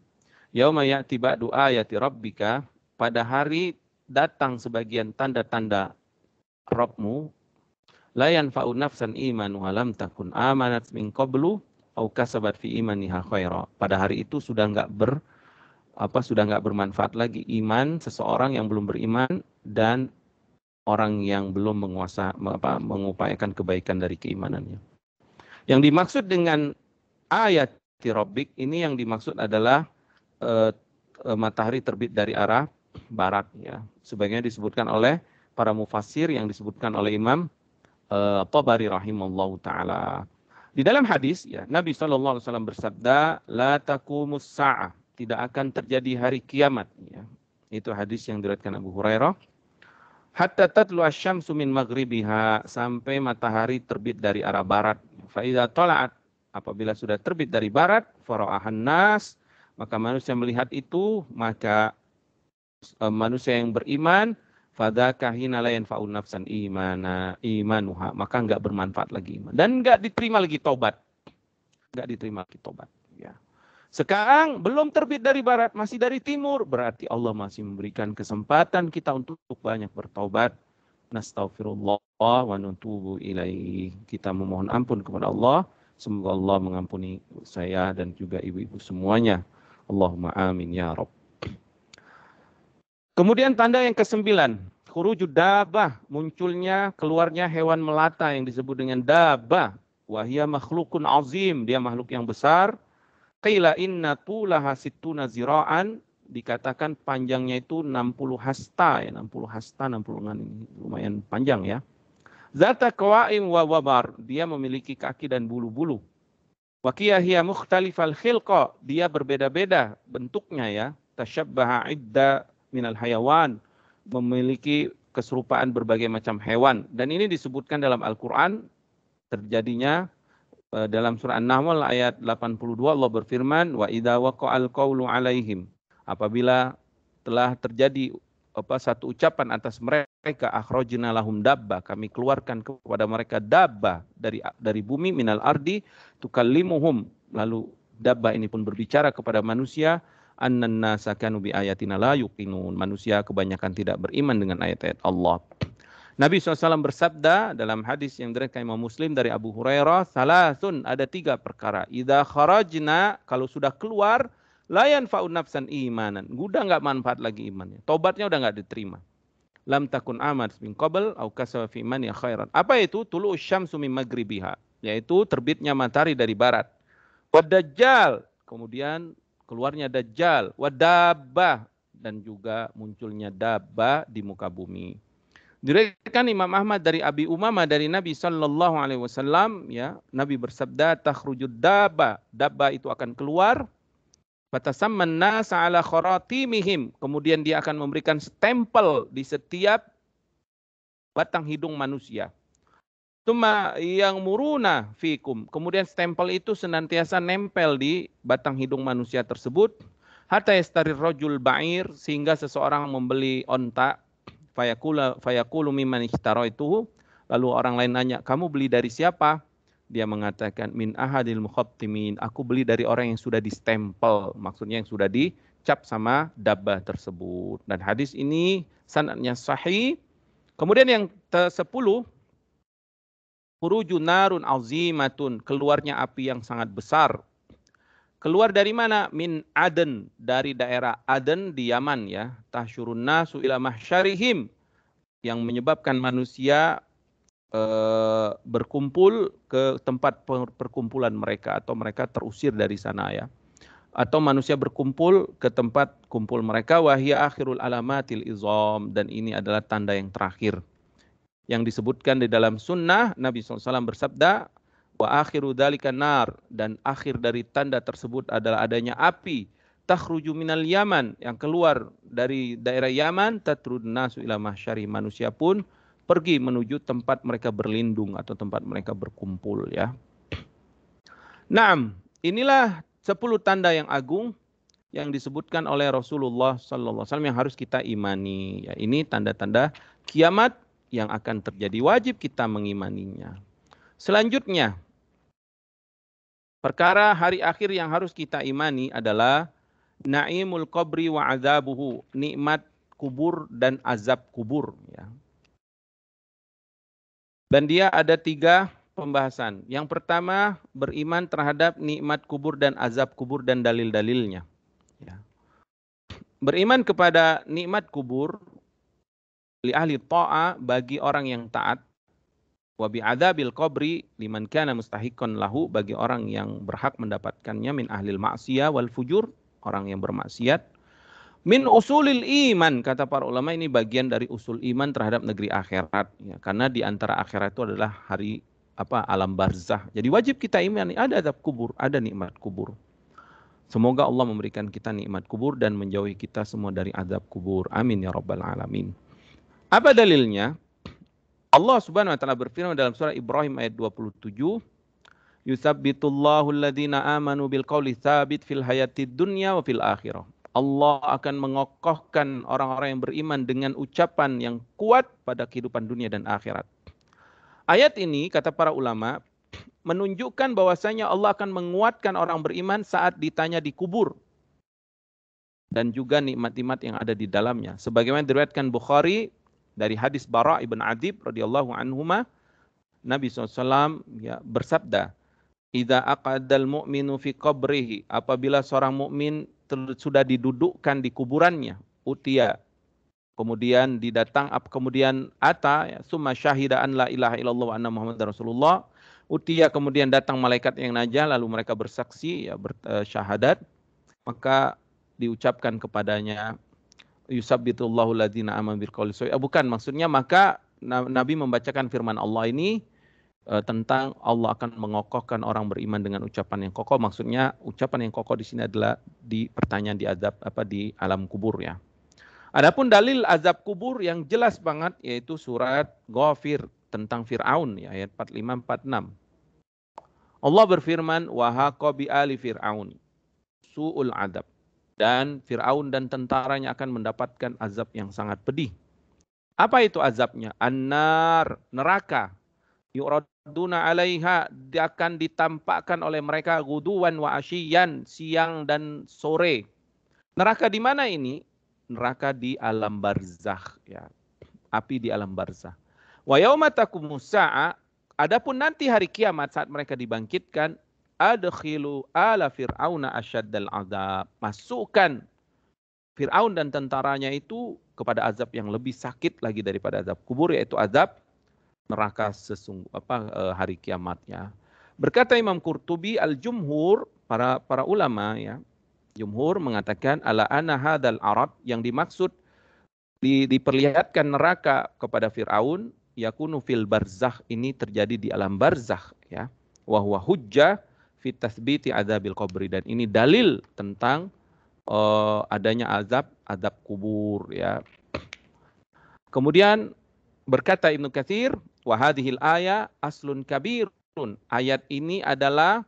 yauma ya'ti ba'du ayati rabbika, pada hari datang sebagian tanda-tanda Rabbmu, la yanfa'u nafsan imanuha lam takun amanat min qablu au kasabat fi imaniha khaira. Pada hari itu sudah enggak bermanfaat lagi iman seseorang yang belum beriman dan orang yang belum mengupayakan kebaikan dari keimanannya. Yang dimaksud dengan ayat Rabbik ini, yang dimaksud adalah matahari terbit dari arah barat ya. Sebagaimana disebutkan oleh para mufassir, yang disebutkan oleh Imam Tabari rahimallahu taala. Di dalam hadis ya, Nabi SAW bersabda, la taqumus sa'ah, tidak akan terjadi hari kiamat ya. Itu hadis yang diriwayatkan Abu Hurairah. Hatta tatlu asy-syamsu min maghribiha, sampai matahari terbit dari arah barat. Fa idza tala'at, apabila sudah terbit dari barat, fara'ahan nas, maka manusia melihat itu, maka manusia yang beriman, fadzaka hina la yanfa'u nafsan imanuha, maka enggak bermanfaat lagi iman dan enggak diterima lagi taubat. Enggak diterima lagi taubat ya. Sekarang belum terbit dari barat, masih dari timur, berarti Allah masih memberikan kesempatan kita untuk banyak bertaubat. Nastaghfirullah wa natubu ilaihi. Kita memohon ampun kepada Allah. Semoga Allah mengampuni saya dan juga ibu-ibu semuanya. Allahumma amin ya Rabb. Kemudian tanda yang ke-9. Khurujud dabbah. Munculnya, keluarnya hewan melata yang disebut dengan dabbah. Wahia makhlukun azim. Dia makhluk yang besar. Qila inna tulaha sittuna zira'an. Dikatakan panjangnya itu 60 hasta. Ya, 60 hasta, 60 ini lumayan panjang ya. Zata qawaim wa wabar, dia memiliki kaki dan bulu-bulu. Wa hiya mukhtalifal khilqa, dia berbeda-beda bentuknya ya. Tashabbaha idda minal hayawan, memiliki keserupaan berbagai macam hewan. Dan ini disebutkan dalam Al-Quran, terjadinya dalam surah An-Nahl ayat 82, Allah berfirman, wa idza waqa'al qawlu alaihim, apabila telah terjadi satu ucapan atas mereka, akhrajna lahum dabba, kami keluarkan kepada mereka dabba dari bumi, minal ardi tukallimuhum, lalu dabba ini pun berbicara kepada manusia, annan nasa kanu bi ayatina la yuqinun, manusia kebanyakan tidak beriman dengan ayat-ayat Allah. Nabi SAW bersabda dalam hadis yang diriwayatkan Imam Muslim dari Abu Hurairah, salasun, ada 3 perkara, idza kharajna, kalau sudah keluar, la yanfa'u nafsan imanan, udah enggak manfaat lagi imannya, tobatnya udah enggak diterima. Lam takun amat min qabl au kasaba fi imani khairan. Apa itu? Tulu'us syamsu min maghribiha, yaitu terbitnya matahari dari barat. Wad dajjal, kemudian keluarnya dajjal, wad dabbah, dan juga munculnya dabbah di muka bumi. Diriwayatkan Imam Ahmad dari Abi Umamah dari Nabi sallallahu alaihi wasallam ya, Nabi bersabda, takhrujud dabbah, dabbah itu akan keluar. Fatasamman nasa ala kharatimihim, kemudian dia akan memberikan stempel di setiap batang hidung manusia. Tuma yang muruna fikum. Kemudian stempel itu senantiasa nempel di batang hidung manusia tersebut. Hatta yastarir rajul ba'ir, sehingga seseorang membeli onta. Fayaqulu mimman ishtaraituhu. Lalu orang lain nanya, kamu beli dari siapa? Dia mengatakan, min ahadil mukhattimin. Aku beli dari orang yang sudah distempel. Maksudnya yang sudah dicap sama dabbah tersebut. Dan hadis ini sanadnya sahih. Kemudian yang ke-10, khuruju narun azimatun, keluarnya api yang sangat besar. Keluar dari mana? Min Aden, dari daerah Aden di Yaman ya. Tahsyurun nasu ila mahsyarihim, yang menyebabkan manusia berkumpul ke tempat perkumpulan mereka, atau mereka terusir dari sana ya. Atau manusia berkumpul ke tempat kumpul mereka. Wahia akhirul alamatil izam, dan ini adalah tanda yang terakhir. Yang disebutkan di dalam sunnah, Nabi SAW bersabda, wa akhiru dzalika nar, dan akhir dari tanda tersebut adalah adanya api, takhruju minal Yaman, yang keluar dari daerah Yaman, tatrud nasu ila mahsyari, manusia pun pergi menuju tempat mereka berlindung atau tempat mereka berkumpul ya. Naam, inilah 10 tanda yang agung yang disebutkan oleh Rasulullah sallallahu alaihi wasallam yang harus kita imani ya. Ini tanda-tanda kiamat yang akan terjadi, wajib kita mengimaninya. Selanjutnya, perkara hari akhir yang harus kita imani adalah naimul qabri wa azabuhu, nikmat kubur dan azab kubur ya. Dan dia ada 3 pembahasan. Yang pertama, beriman terhadap nikmat kubur dan azab kubur dan dalil-dalilnya ya. Beriman kepada nikmat kubur li ahli ta'a, bagi orang yang taat, wa bi adzabil qabri liman kana mustahiqqan lahu, bagi orang yang berhak mendapatkannya, min ahlil ma'siyah wal fujur, orang yang bermaksiat. Min usulil iman, kata para ulama, ini bagian dari usul iman terhadap negeri akhirat ya, karena di antara akhirat itu adalah hari alam barzah. Jadi wajib kita imani ada azab kubur, ada nikmat kubur. Semoga Allah memberikan kita nikmat kubur dan menjauhi kita semua dari azab kubur. Amin ya rabbal alamin. Apa dalilnya? Allah Subhanahu wa taala berfirman dalam surah Ibrahim ayat 27, yusabbitullahu alladhina amanu bil qawli tsabit fil hayatid dunya wa fil akhirah. Allah akan mengokohkan orang-orang yang beriman dengan ucapan yang kuat pada kehidupan dunia dan akhirat. Ayat ini, kata para ulama, menunjukkan bahwasanya Allah akan menguatkan orang beriman saat ditanya di kubur. Dan juga nikmat-nikmat yang ada di dalamnya. Sebagaimana diriwayatkan Bukhari dari hadis Bara' ibn Adib radhiyallahu anhuma, Nabi SAW ya, bersabda, idza aqadal mu'minu fi qabrihi, apabila seorang mukmin sudah didudukkan di kuburannya, utia, kemudian didatang, kemudian ata ya, summa syahida an la ilaha illallah wa anna muhammadar rasulullah, utia, kemudian datang malaikat yang najah, lalu mereka bersaksi ya, bersyahadat, maka diucapkan kepadanya yusabbitullahu alladzina amanu bil qawli tsabit. Bukan, maksudnya maka Nabi membacakan firman Allah ini tentang Allah akan mengokohkan orang beriman dengan ucapan yang kokoh. Maksudnya ucapan yang kokoh di sini adalah di pertanyaan di azab di alam kubur ya. Adapun dalil azab kubur yang jelas banget yaitu surat Ghafir tentang Fir'aun ya, ayat 45-46. Allah berfirman, wa haqa bi ali fir'aun su'ul adab, dan Fir'aun dan tentaranya akan mendapatkan azab yang sangat pedih. Apa itu azabnya? An-nar, neraka. Yu'raduna 'alaiha, dia akan ditampakkan oleh mereka guduwan wa asyiyan, siang dan sore. Neraka di mana ini? Neraka di alam barzakh ya. Api di alam barzakh. Wa yauma taqumus sa'a, adapun nanti hari kiamat saat mereka dibangkitkan, adkhilu ala fir'auna asyaddal azab, masukkan Fir'aun dan tentaranya itu kepada azab yang lebih sakit lagi daripada azab kubur, yaitu azab neraka hari kiamatnya. Berkata Imam Qurtubi, al-jumhur, para ulama ya, jumhur mengatakan ala anna hadzal arad, yang dimaksud diperlihatkan neraka kepada Fir'aun, yakunu fil barzakh, ini terjadi di alam barzakh ya. Wa huwa hujjah fi tatsbiti adzabil qabri, dan ini dalil tentang adanya azab kubur ya. Kemudian Berkata Ibnu Katsir, wa hadhil ayat aslun kabirun. Ayat ini adalah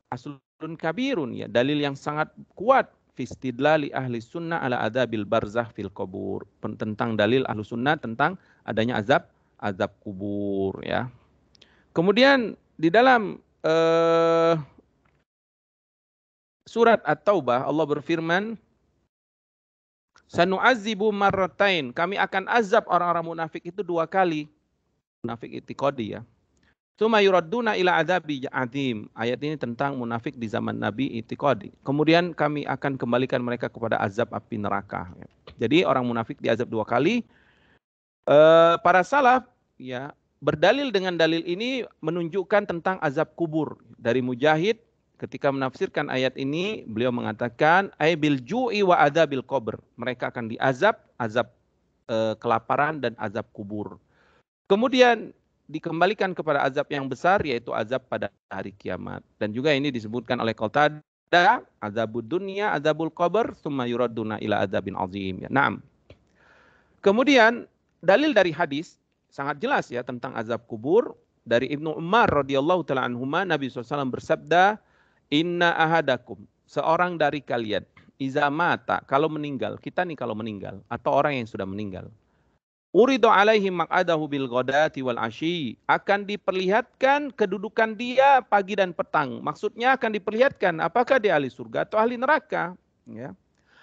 aslun kabirun, ya, dalil yang sangat kuat fi istidlali ahli sunnah ala adabil barzakh fil kubur. Tentang dalil ahli sunnah tentang adanya azab kubur, ya. Kemudian di dalam surat At-Taubah Allah berfirman, sanu'adzibu marratain, kami akan azab orang-orang munafik itu 2 kali. Munafik i'tiqadi, ya. Tsumma yuradduna ila adzabi adzim. Ayat ini tentang munafik di zaman Nabi i'tiqadi. Kemudian kami akan kembalikan mereka kepada azab api neraka. Jadi orang munafik diazab 2 kali. Para salaf, ya, berdalil dengan dalil ini menunjukkan tentang azab kubur. Dari Mujahid ketika menafsirkan ayat ini, beliau mengatakan ay bil ju'i wa adzabil qabr. Mereka akan diazab, azab kelaparan dan azab kubur. Kemudian dikembalikan kepada azab yang besar, yaitu azab pada hari kiamat. Dan juga ini disebutkan oleh Qatadah, azabud dunya, azabul qabr, tsumma yuradduna ila adzabin azim. Ya, naam. Kemudian dalil dari hadis sangat jelas, ya, tentang azab kubur. Dari Ibnu Umar radhiyallahu taala anhuma, Nabi SAW bersabda, inna ahadakum, seorang dari kalian, iza mata, kalau meninggal, kita nih kalau meninggal, atau orang yang sudah meninggal, uridu alaihi maq'adahu bil ghadati wal asyi, akan diperlihatkan kedudukan dia pagi dan petang. Maksudnya akan diperlihatkan apakah dia ahli surga atau ahli neraka, ya.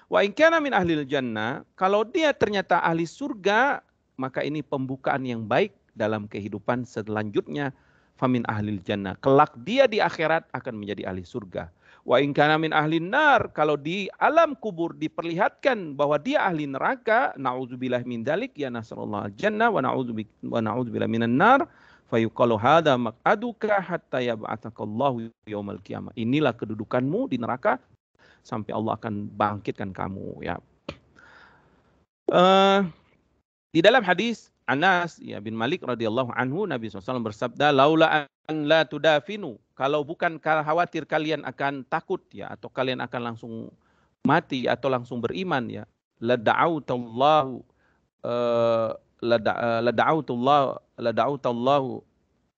Wa in kana min ahlil jannah, kalau dia ternyata ahli surga, maka ini pembukaan yang baik dalam kehidupan selanjutnya. Famin ahlil jannah, kelak dia di akhirat akan menjadi ahli surga. Wa in kana min ahlin nar, kalau di alam kubur diperlihatkan bahwa dia ahli neraka, na'udzubillah min dzalik, ya nasallallahu al-jannah wa na'udzubillah minan nar, fayuqalu hadza maq'aduka hatta yab'atsakallahu yaumal qiyamah. Inilah kedudukanmu di neraka sampai Allah akan bangkitkan kamu, ya. Di dalam hadis Anas, ya, bin Malik radhiyallahu anhu, Nabi SAW bersabda, laula an la tudafinu, kalau bukan khawatir kalian akan takut, ya, atau kalian akan langsung mati atau langsung beriman, ya, la da'autallahu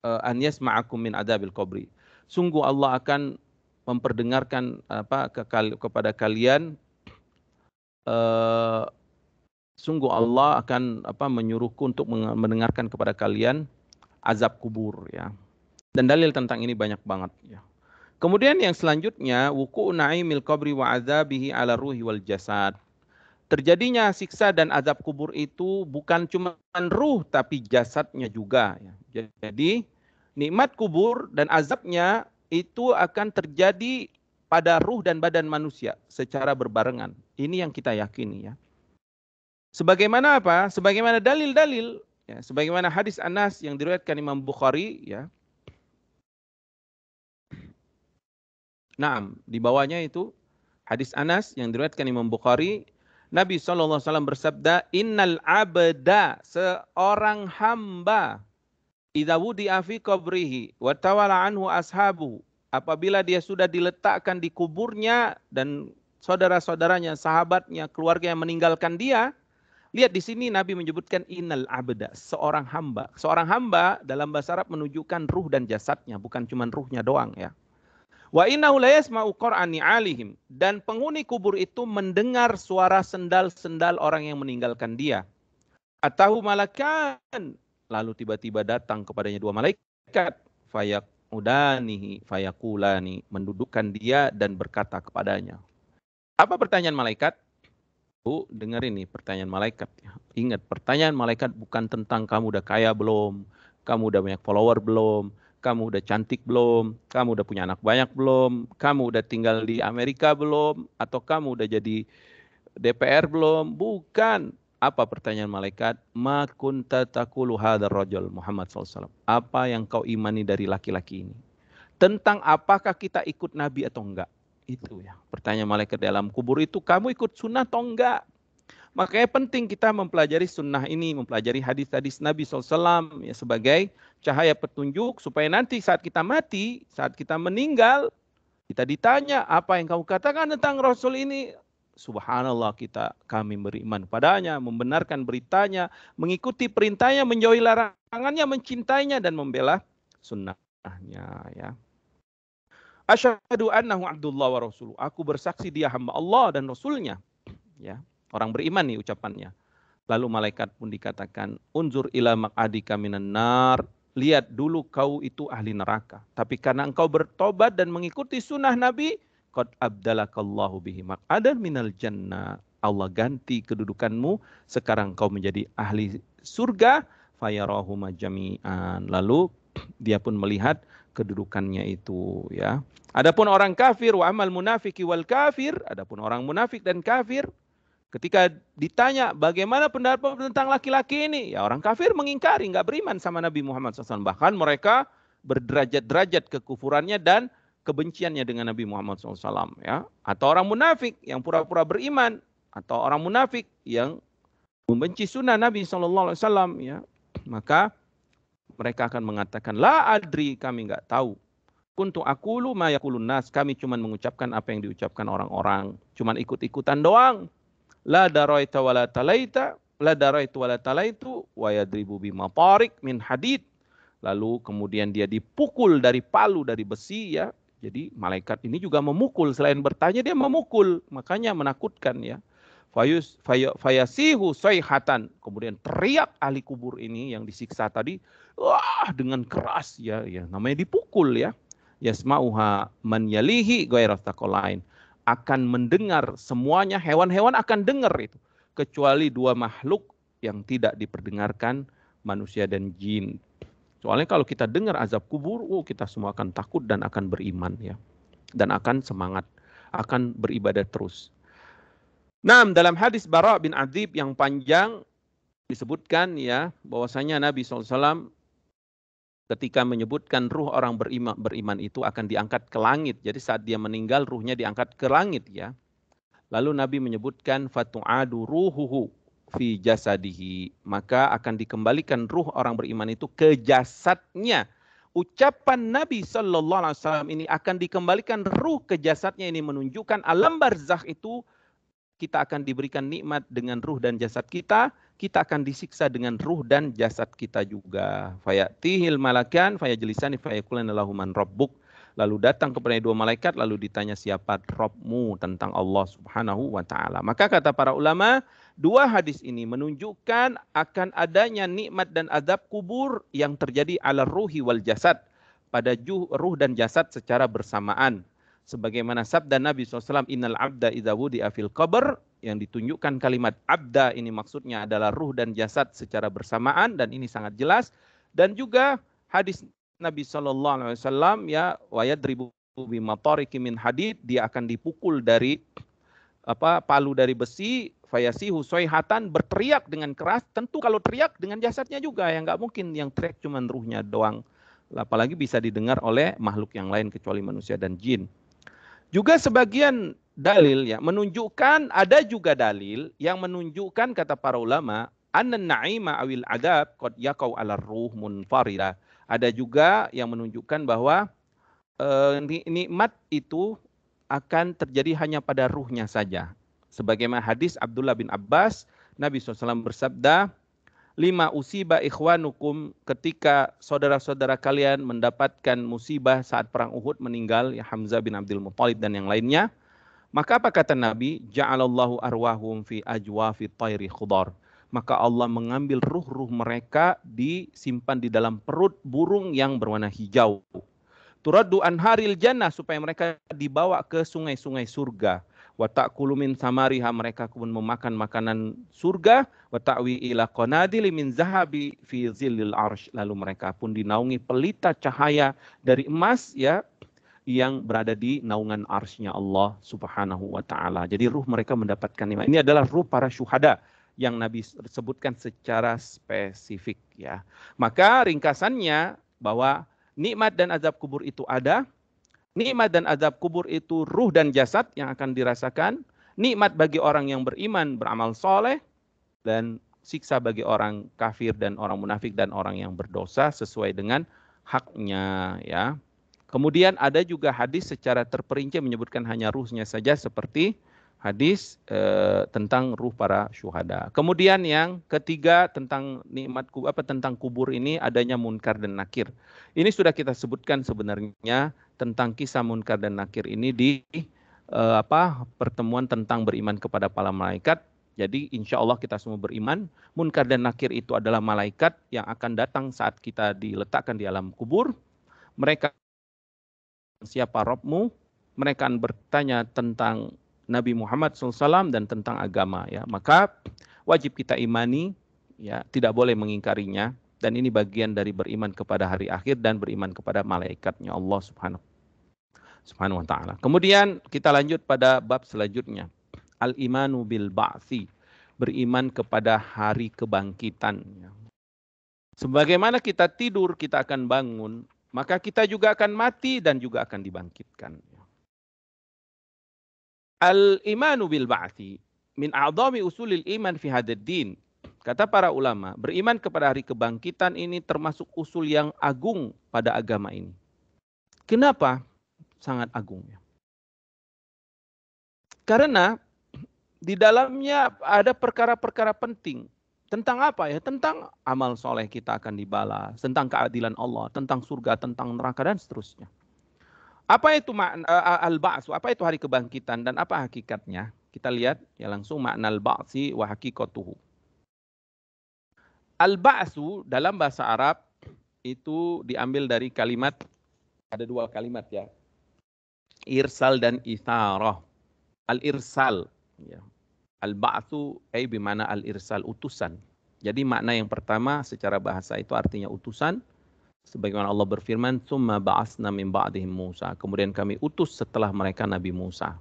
an yasma'akum min adzabil qabri. Sungguh Allah akan memperdengarkan kepada kalian, sungguh Allah akan menyuruhku untuk mendengarkan kepada kalian azab kubur, ya. Dan dalil tentang ini banyak banget, ya. Kemudian yang selanjutnya, wuqu'u na'imil qabri wa azabihi ala ruhi wal jasad. Terjadinya siksa dan azab kubur itu bukan cuma ruh tapi jasadnya juga, ya. Jadi nikmat kubur dan azabnya itu akan terjadi pada ruh dan badan manusia secara berbarengan. Ini yang kita yakini, ya. Sebagaimana apa? Sebagaimana dalil-dalil, ya, sebagaimana hadis Anas yang diriwayatkan Imam Bukhari, ya. Naam, di bawahnya itu hadis Anas yang diriwayatkan Imam Bukhari, Nabi SAW bersabda, innal abda, seorang hamba, idza wudi'a fi qabrihi wa tawala anhu ashabuhu, apabila dia sudah diletakkan di kuburnya dan saudara-saudaranya, sahabatnya, keluarga yang meninggalkan dia. Lihat di sini Nabi menyebutkan innal abda, seorang hamba. Seorang hamba dalam bahasa Arab menunjukkan ruh dan jasadnya, bukan cuma ruhnya doang, ya. Wa innahu la yasma'u qur'ani 'alihim, dan penghuni kubur itu mendengar suara sendal-sendal orang yang meninggalkan dia. Atahu malakan, lalu tiba-tiba datang kepadanya 2 malaikat, fayaqudanihi fayaqulani, mendudukkan dia dan berkata kepadanya. Apa pertanyaan malaikat? Bu, dengerin nih pertanyaan malaikat. Ingat, pertanyaan malaikat bukan tentang kamu udah kaya belum, kamu udah banyak follower belum, kamu udah cantik belum, kamu udah punya anak banyak belum, kamu udah tinggal di Amerika belum, atau kamu udah jadi DPR belum. Bukan. Apa pertanyaan malaikat? Ma kunta taqulu hadzal rajul Muhammad SAW. Apa yang kau imani dari laki-laki ini? Tentang apakah kita ikut Nabi atau enggak? Itu, ya, pertanyaan malaikat dalam kubur itu, kamu ikut sunnah atau enggak? Makanya penting kita mempelajari sunnah ini, mempelajari hadis-hadis Nabi SAW, ya, sebagai cahaya petunjuk, supaya nanti saat kita mati, saat kita meninggal, kita ditanya, apa yang kamu katakan tentang Rasul ini? subhanallah kami beriman padanya, membenarkan beritanya, mengikuti perintahnya, menjauhi larangannya, mencintainya dan membela sunnahnya ya. Asyhadu annahu abdullah wa rasuluh. Aku bersaksi dia hamba Allah dan Rasulnya. Ya, orang beriman nih ucapannya. Lalu malaikat pun dikatakan, unzur ila maq'adika minan nar. Lihat dulu kau itu ahli neraka. Tapi karena engkau bertobat dan mengikuti sunnah Nabi, qad abdalakallahu bihi maq'adan minal jannah. Allah ganti kedudukanmu, sekarang kau menjadi ahli surga. Fayarahuma jami'an. Lalu dia pun melihat kedudukannya itu ya. Adapun orang kafir, wa amal munafiki wal kafir, adapun orang munafik dan kafir, ketika ditanya bagaimana pendapat tentang laki-laki ini, ya orang kafir mengingkari, nggak beriman sama Nabi Muhammad SAW. Bahkan mereka berderajat-derajat kekufurannya dan kebenciannya dengan Nabi Muhammad SAW. Ya. Atau orang munafik yang pura-pura beriman, atau orang munafik yang membenci sunnah Nabi SAW. Ya. Maka mereka akan mengatakan, la adri, kami nggak tahu. Kuntu aqulu ma yaqulun nas, kami cuma mengucapkan apa yang diucapkan orang-orang, cuma ikut-ikutan doang. La daraita wala talaita, la daraitu wala talaitu, wa yadribu bimatarik min hadid. Lalu kemudian dia dipukul dari palu, dari besi ya. Jadi malaikat ini juga memukul, selain bertanya dia memukul, makanya menakutkan ya. Fayasihu sayhatan, kemudian teriak ahli kubur ini yang disiksa tadi, wah dengan keras ya, namanya dipukul ya. Yasma'uha man yalihi ghairas taqalain, akan mendengar semuanya, hewan-hewan akan dengar itu, kecuali dua makhluk yang tidak diperdengarkan, manusia dan jin. Soalnya kalau kita dengar azab kubur, kita semua akan takut dan akan beriman ya, dan akan semangat, akan beribadah terus. Nah, dalam hadis Bara bin Adzib yang panjang disebutkan ya bahwasanya Nabi SAW ketika menyebutkan ruh orang beriman itu akan diangkat ke langit. Jadi saat dia meninggal ruhnya diangkat ke langit ya. Lalu Nabi menyebutkan fatu'adu ruhuhu fi jasadihi, maka akan dikembalikan ruh orang beriman itu ke jasadnya. Ucapan Nabi SAW ini akan dikembalikan ruh ke jasadnya, ini menunjukkan alam barzakh itu kita akan diberikan nikmat dengan ruh dan jasad kita, kita akan disiksa dengan ruh dan jasad kita juga. Fayatihil malakan fayajlisani fayaquluna lahu man rabbuk. Lalu datang kepada dua malaikat lalu ditanya siapa Rabbmu, tentang Allah Subhanahu wa taala. Maka kata para ulama, dua hadis ini menunjukkan akan adanya nikmat dan azab kubur yang terjadi ala ruhi wal jasad, pada ruh dan jasad secara bersamaan. Sebagaimana sabda Nabi SAW, innal abda idza wudi'a fil qabr, yang ditunjukkan kalimat abda ini maksudnya adalah ruh dan jasad secara bersamaan, dan ini sangat jelas. Dan juga hadis Nabi SAW ya, wa yadribu bimatariki min hadid, dia akan dipukul dari palu dari besi, fayasihu soihatan, berteriak dengan keras. Tentu kalau teriak dengan jasadnya juga, ya nggak mungkin yang teriak cuma ruhnya doang, apalagi bisa didengar oleh makhluk yang lain kecuali manusia dan jin. Juga sebagian dalil ya menunjukkan, ada juga dalil yang menunjukkan kata para ulama, anna na'ima awil adab qad yaqau 'ala ruh munfarida. Ada juga yang menunjukkan bahwa nikmat itu akan terjadi hanya pada ruhnya saja. Sebagaimana hadis Abdullah bin Abbas, Nabi SAW bersabda, 5 usiba ikhwanukum, ketika saudara-saudara kalian mendapatkan musibah saat perang Uhud, meninggal ya Hamzah bin Abdul Muttalib dan yang lainnya, maka apa kata Nabi? Ja'alallahu arwahum fi ajwafi tayri khudar. Maka Allah mengambil ruh-ruh mereka disimpan di dalam perut burung yang berwarna hijau. Turaddu anharil jannah, supaya mereka dibawa ke sungai-sungai surga. Wa ta'kulu min samariha, mereka pun memakan makanan surga. Wa ta'wi ila qanadili min zahabi fi zillil arsh, lalu mereka pun dinaungi pelita cahaya dari emas ya, yang berada di naungan arsy-Nya Allah Subhanahu wa taala. Jadi ruh mereka mendapatkan nikmat. Ini adalah ruh para syuhada yang Nabi sebutkan secara spesifik ya. Maka ringkasannya bahwa nikmat dan azab kubur itu ada. Nikmat dan azab kubur itu ruh dan jasad yang akan dirasakan. Nikmat bagi orang yang beriman, beramal soleh. Dan siksa bagi orang kafir dan orang munafik dan orang yang berdosa sesuai dengan haknya ya. Kemudian ada juga hadis secara terperinci menyebutkan hanya ruhnya saja, seperti Hadis tentang ruh para syuhada. Kemudian yang ketiga tentang nikmat tentang kubur ini adanya munkar dan nakir. Ini sudah kita sebutkan sebenarnya tentang kisah munkar dan nakir ini di pertemuan tentang beriman kepada para malaikat. Jadi insya Allah kita semua beriman. Munkar dan nakir itu adalah malaikat yang akan datang saat kita diletakkan di alam kubur. Mereka, siapa Rabbmu? Mereka akan bertanya tentang Nabi Muhammad SAW dan tentang agama. Ya. Maka wajib kita imani, ya, tidak boleh mengingkarinya. Dan ini bagian dari beriman kepada hari akhir dan beriman kepada malaikatnya Allah Subhanahu wa ta'ala. Kemudian kita lanjut pada bab selanjutnya. Al-imanu bil ba'thi. Beriman kepada hari kebangkitan. Sebagaimana kita tidur, kita akan bangun. Maka kita juga akan mati dan juga akan dibangkitkan. Al-imanu bil ba'thi. Min a'zami usulil iman fi hadad din. Kata para ulama, beriman kepada hari kebangkitan ini termasuk usul yang agung pada agama ini. Kenapa sangat agung? Karena di dalamnya ada perkara-perkara penting. Tentang apa ya? Tentang amal soleh kita akan dibalas. Tentang keadilan Allah. Tentang surga, tentang neraka, dan seterusnya. Apa itu al-ba'su? Apa itu hari kebangkitan? Dan apa hakikatnya? Kita lihat ya langsung makna al-ba'si wa hakikatuhu. Al-ba'su dalam bahasa Arab itu diambil dari kalimat, ada dua kalimat ya. Irsal dan itharah. Al-irsal. Ya. Al-ba'su bimana al-irsal, utusan. Jadi makna yang pertama secara bahasa itu artinya utusan. Sebagaimana Allah berfirman, "Tsumma ba'asna min ba'dihim Musa." Kemudian kami utus setelah mereka Nabi Musa.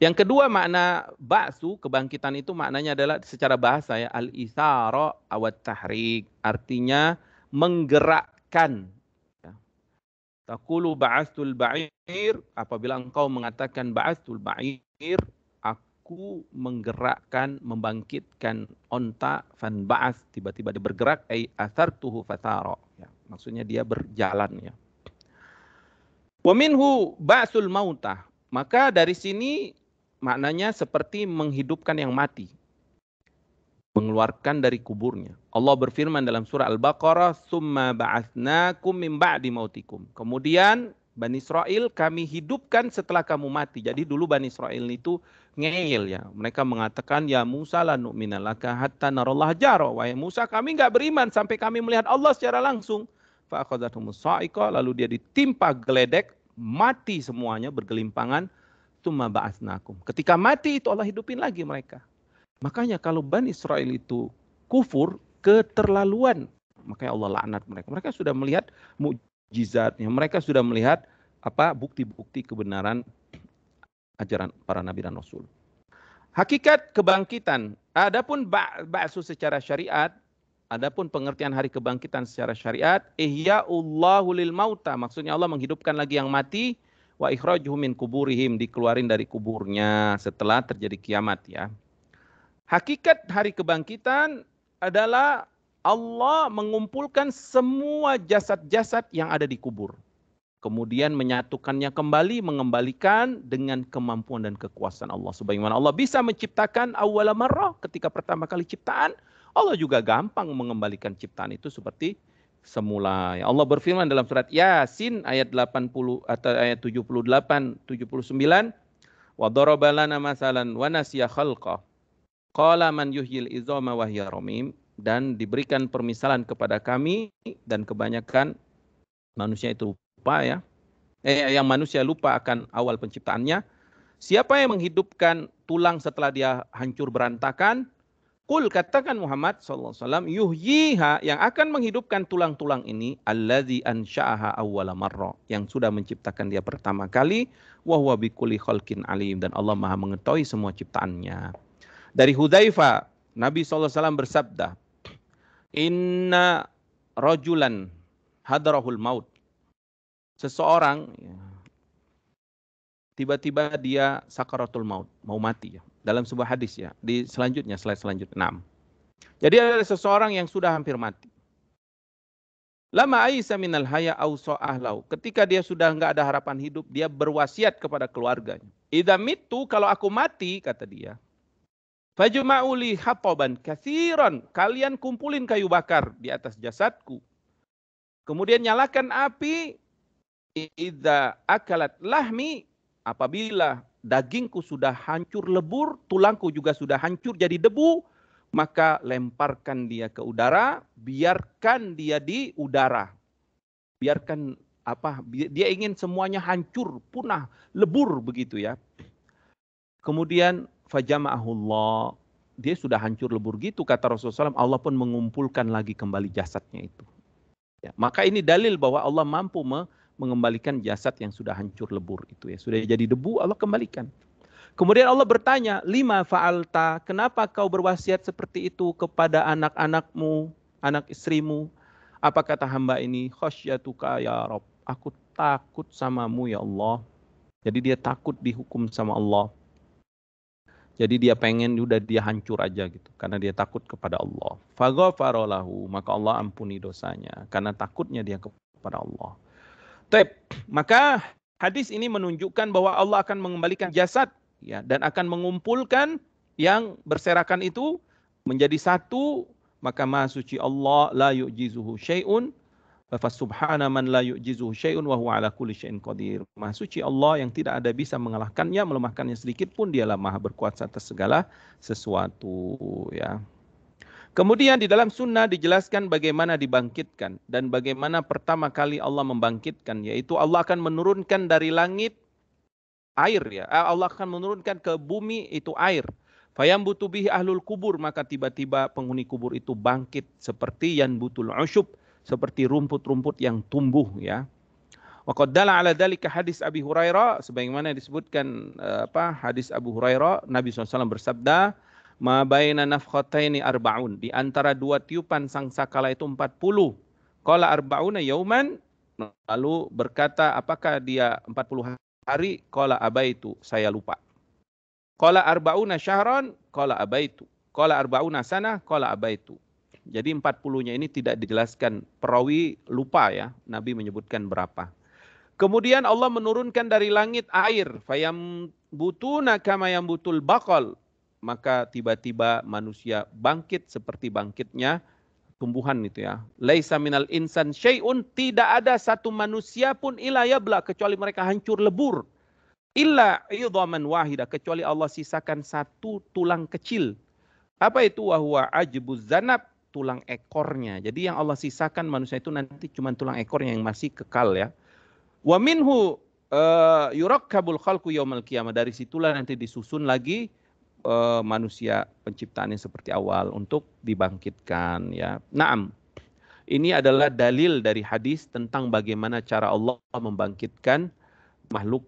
Yang kedua makna ba'su, kebangkitan itu maknanya adalah secara bahasa ya, al-ithara awat tahrik. Artinya menggerakkan. Taqulu ba'astul ba'ir, apabila engkau mengatakan ba'astul ba'ir, aku menggerakkan, membangkitkan onta, fan ba'as, tiba-tiba dia bergerak, athartuhu fathara. Ya, maksudnya dia berjalan ya. Wa minhu ba'sul mautah. Maka dari sini maknanya seperti menghidupkan yang mati. Mengeluarkan dari kuburnya. Allah berfirman dalam surah Al-Baqarah, "Tsumma ba'atsnakum min ba'di mautikum." Kemudian Bani Israel kami hidupkan setelah kamu mati. Jadi dulu Bani Israel itu ngeyel ya. Mereka mengatakan, "Ya Musa la nu'mina laka hatta narallah jara." Wahai Musa, kami enggak beriman sampai kami melihat Allah secara langsung. Fa akhadhathumus sa'iqah, lalu dia ditimpa geledek, mati semuanya bergelimpangan. Tsumma ba'atsnakum. Ketika mati itu Allah hidupin lagi mereka. Makanya kalau Bani Israel itu kufur, keterlaluan, makanya Allah laknat mereka. Mereka sudah melihat mukjizatnya, mereka sudah melihat bukti-bukti kebenaran ajaran para nabi dan rasul. Hakikat kebangkitan, adapun ba'su secara syariat, adapun pengertian hari kebangkitan secara syariat, ihya'ullahu lil mauta, maksudnya Allah menghidupkan lagi yang mati, wa ikhrajuhum min kuburihim, dikeluarin dari kuburnya setelah terjadi kiamat ya. Hakikat hari kebangkitan adalah Allah mengumpulkan semua jasad-jasad yang ada di kubur. Kemudian menyatukannya kembali, mengembalikan dengan kemampuan dan kekuasaan Allah. Sebagaimana Allah bisa menciptakan awwala marrah, ketika pertama kali ciptaan, Allah juga gampang mengembalikan ciptaan itu seperti semula. Allah berfirman dalam surat Yasin ayat 80 atau ayat 78 79, "Wa daraba lana masalan wa nasiya khalqah. Qala man yuhyil izama wa hiya ramim." Dan diberikan permisalan kepada kami, dan kebanyakan manusia itu lupa ya. Yang manusia lupa akan awal penciptaannya. Siapa yang menghidupkan tulang setelah dia hancur berantakan? Qul, katakan Muhammad SAW, yuhyiha, yang akan menghidupkan tulang-tulang ini, allazi ansha'aha awwala marra, yang sudah menciptakan dia pertama kali, wa huwa bikulli khalqin alim, dan Allah Maha mengetahui semua ciptaannya. Dari Hudzaifah, Nabi SAW bersabda, "Inna rajulan hadarahul maut." Seseorang tiba-tiba dia sakaratul maut, mau mati ya. Dalam sebuah hadis ya, di selanjutnya, slide selanjutnya 6. Jadi ada seseorang yang sudah hampir mati. Lama aisa minal haya awsa ahlau. Ketika dia sudah enggak ada harapan hidup, dia berwasiat kepada keluarganya. idza mittu, kalau aku mati, kata dia, fajma'u li hataban katsiran, kalian kumpulin kayu bakar di atas jasadku. Kemudian nyalakan api, idza akalat lahmi, apabila dagingku sudah hancur lebur, tulangku juga sudah hancur jadi debu, maka lemparkan dia ke udara, biarkan dia di udara. Biarkan dia ingin semuanya hancur, punah, lebur begitu ya. Kemudian fajama'ahullah, dia sudah hancur lebur gitu, kata Rasulullah SAW, Allah pun mengumpulkan lagi kembali jasadnya itu. Ya, maka ini dalil bahwa Allah mampu mengembalikan jasad yang sudah hancur lebur itu ya. Sudah jadi debu, Allah kembalikan. Kemudian Allah bertanya, lima fa'alta, kenapa kau berwasiat seperti itu kepada anak-anakmu, anak istrimu? Apa kata hamba ini? Khasyatuka ya Rabb, aku takut samamu ya Allah. Jadi dia takut dihukum sama Allah. Jadi dia pengen udah dia hancur aja gitu, karena dia takut kepada Allah. Faghafara lahu, maka Allah ampuni dosanya karena takutnya dia kepada Allah. Maka hadis ini menunjukkan bahwa Allah akan mengembalikan jasad ya, dan akan mengumpulkan yang berserakan itu menjadi satu. Maka Maha Suci Allah, la yu'jizuhu syai'un, fa subhana man la yu'jizuhu syai'un wa huwa ala kulli syai'in qadir. Maha Suci Allah yang tidak ada bisa mengalahkannya, melemahkannya sedikit pun, dialah Maha berkuasa atas segala sesuatu ya. Kemudian di dalam sunnah dijelaskan bagaimana dibangkitkan dan bagaimana pertama kali Allah membangkitkan, yaitu Allah akan menurunkan dari langit air ya. Allah akan menurunkan ke bumi itu air. Fayambutu bihi ahlul kubur, maka tiba-tiba penghuni kubur itu bangkit seperti yanbutul usyub, seperti rumput-rumput yang tumbuh ya. Wa qad dalla ala dzalika hadis Abi Hurairah, sebagaimana disebutkan hadis Abu Hurairah, Nabi SAW bersabda, ma baina nafkhataini arba'un, di antara dua tiupan sangkakala itu 40. Qala arba'una yauman, lalu berkata apakah dia 40 hari? Qala abaitu, saya lupa. Qala arba'una syahran, qala abaitu. Qala arba'una sanah, qala abaitu. Jadi 40-nya ini tidak dijelaskan, perawi lupa ya, Nabi menyebutkan berapa. Kemudian Allah menurunkan dari langit air, fayambutuna kama yambutul baqal, maka tiba-tiba manusia bangkit seperti bangkitnya tumbuhan itu ya. Laisa minal insan syai'un, tidak ada satu manusia pun illa yabla, kecuali mereka hancur lebur. Illa idhaman wahida, kecuali Allah sisakan satu tulang kecil. Apa itu? Wa huwa ajbuz zanab, tulang ekornya. Jadi yang Allah sisakan manusia itu nanti cuma tulang ekornya yang masih kekal ya. Wa minhu yurakkabul khalqu yaumal qiyamah, dari situlah nanti disusun lagi manusia penciptaannya seperti awal untuk dibangkitkan ya. Naam. Ini adalah dalil dari hadis tentang bagaimana cara Allah membangkitkan makhluk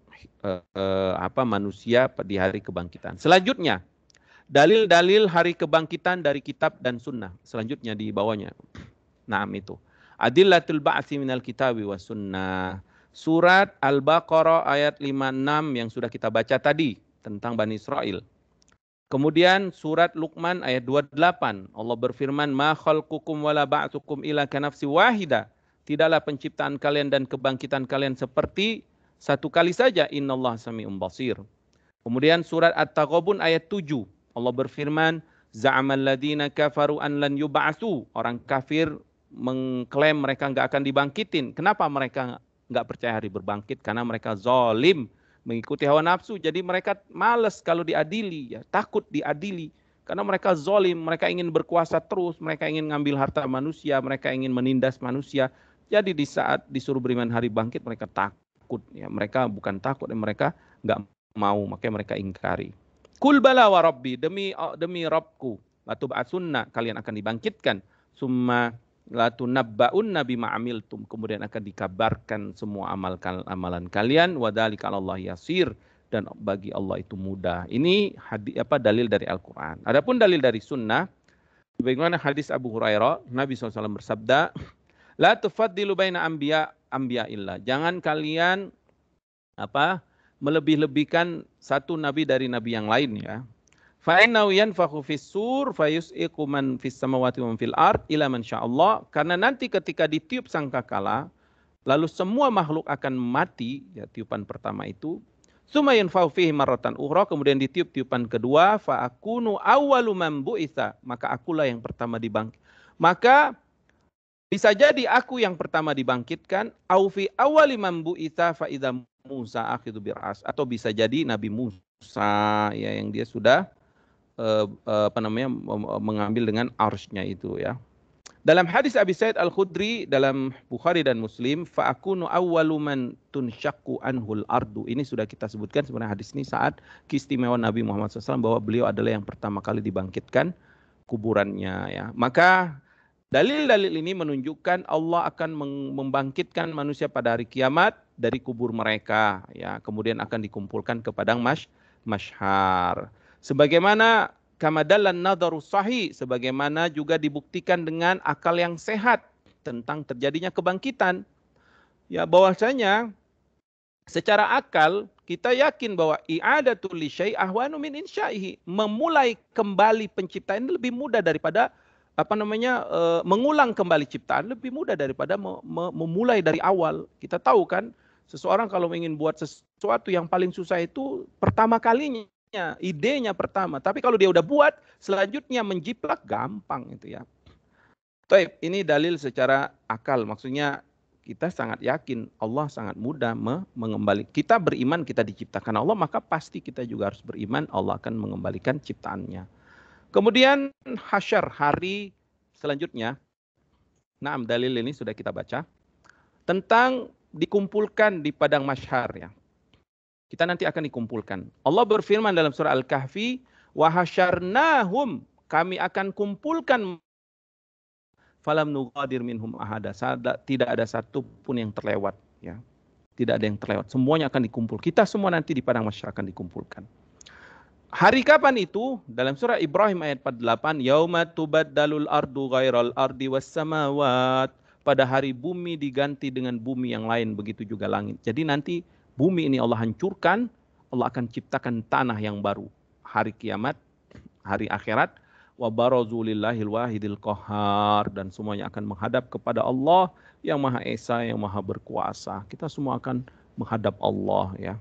manusia di hari kebangkitan. Selanjutnya, dalil-dalil hari kebangkitan dari kitab dan sunnah. Selanjutnya di bawahnya. Naam itu. Adillatul ba'tsi minal kitabi was sunnah. Surat Al-Baqarah ayat 56 yang sudah kita baca tadi tentang Bani Israel. Kemudian surat Luqman ayat 28. Allah berfirman, ma khalqukum wala ba'tsukum illa kanafsi wahida. Tidaklah penciptaan kalian dan kebangkitan kalian seperti satu kali saja. Innallaha sami'un basir. Kemudian surat At-Taghabun ayat 7. Allah berfirman, za'amal ladina kafaru an lan yub'atsu. Orang kafir mengklaim mereka enggak akan dibangkitin. Kenapa mereka enggak percaya hari berbangkit? Karena mereka zalim, mengikuti hawa nafsu. Jadi mereka malas kalau diadili, ya, takut diadili. Karena mereka zalim, mereka ingin berkuasa terus, mereka ingin ngambil harta manusia, mereka ingin menindas manusia. Jadi di saat disuruh beriman hari bangkit, mereka takut. Ya, mereka bukan takut, mereka enggak mau, makanya mereka ingkari. Kul bala wa rabbi, demi Rabbku, latub'atsunna, kalian akan dibangkitkan. Summa latunabba'unna bima amiltum, kemudian akan dikabarkan semua amalan kalian. Wa dzalika 'alallahi yasir, dan bagi Allah itu mudah. Ini dalil dari Al-Qur'an. Adapun dalil dari sunnah, bagaimana hadis Abu Hurairah, Nabi SAW bersabda, la tufaddilu baina anbiya'illah. Jangan kalian melebih-lebihkan satu nabi dari nabi yang lain ya. Fa innahu yanfakhu fis sur fayus'iqu man fis samawati wa man fil ard ila man sya'allah. Karena nanti ketika ditiup sangkakala, lalu semua makhluk akan mati, ya, tiupan pertama itu, Tsumma yunfau fihi marratan ukhra, kemudian ditiup-tiupan kedua, fa akunu awwalu man bu'itsa, maka akulah yang pertama dibangkit. Maka bisa jadi aku yang pertama dibangkitkan, au fi awwali man bu'itsa fa idza Musa akhidhu bir'as, atau bisa jadi Nabi Musa ya yang dia sudah mengambil dengan arsy-nya itu ya. Dalam hadis Abi Sa'id Al-Khudri dalam Bukhari dan Muslim, fa akunu awwalu man tunshaqqu anhul ardu. Ini sudah kita sebutkan sebenarnya hadis ini saat keistimewaan Nabi Muhammad SAW bahwa beliau adalah yang pertama kali dibangkitkan kuburannya ya. Maka dalil-dalil ini menunjukkan Allah akan membangkitkan manusia pada hari kiamat dari kubur mereka ya, kemudian akan dikumpulkan ke padang mahsyar. Sebagaimana kamadallan nadharus sahih, sebagaimana juga dibuktikan dengan akal yang sehat tentang terjadinya kebangkitan. Ya, bahwasanya secara akal kita yakin bahwa i'adatul li syai' ahwanu min insyaihi, memulai kembali penciptaan lebih mudah daripada mengulang kembali ciptaan lebih mudah daripada memulai dari awal. Kita tahu kan, seseorang kalau ingin buat sesuatu yang paling susah itu pertama kalinya, idenya pertama. Tapi kalau dia udah buat, selanjutnya menjiplak gampang itu ya. Baik, ini dalil secara akal. Maksudnya kita sangat yakin Allah sangat mudah mengembalikan. Kita beriman kita diciptakan Allah, maka pasti kita juga harus beriman Allah akan mengembalikan ciptaannya. Kemudian hasyar, hari selanjutnya. Nah, dalil ini sudah kita baca. Tentang dikumpulkan di padang mahsyar ya. Kita nanti akan dikumpulkan. Allah berfirman dalam surah Al-Kahfi, wa hasyarnahum, kami akan kumpulkan, falam nughadir minhum ahada, tidak ada satu pun yang terlewat ya. Tidak ada yang terlewat. Semuanya akan dikumpul. Kita semua nanti di padang mahsyar akan dikumpulkan. Hari kapan itu? Dalam surah Ibrahim ayat 48, yauma tubaddalul ardu ghairal ardi was samawat. Pada hari bumi diganti dengan bumi yang lain, begitu juga langit. Jadi nanti bumi ini Allah hancurkan, Allah akan ciptakan tanah yang baru. Hari kiamat, hari akhirat, wa barazu lillahil wahidil qahhar, dan semuanya akan menghadap kepada Allah yang Maha Esa, yang Maha Berkuasa. Kita semua akan menghadap Allah ya.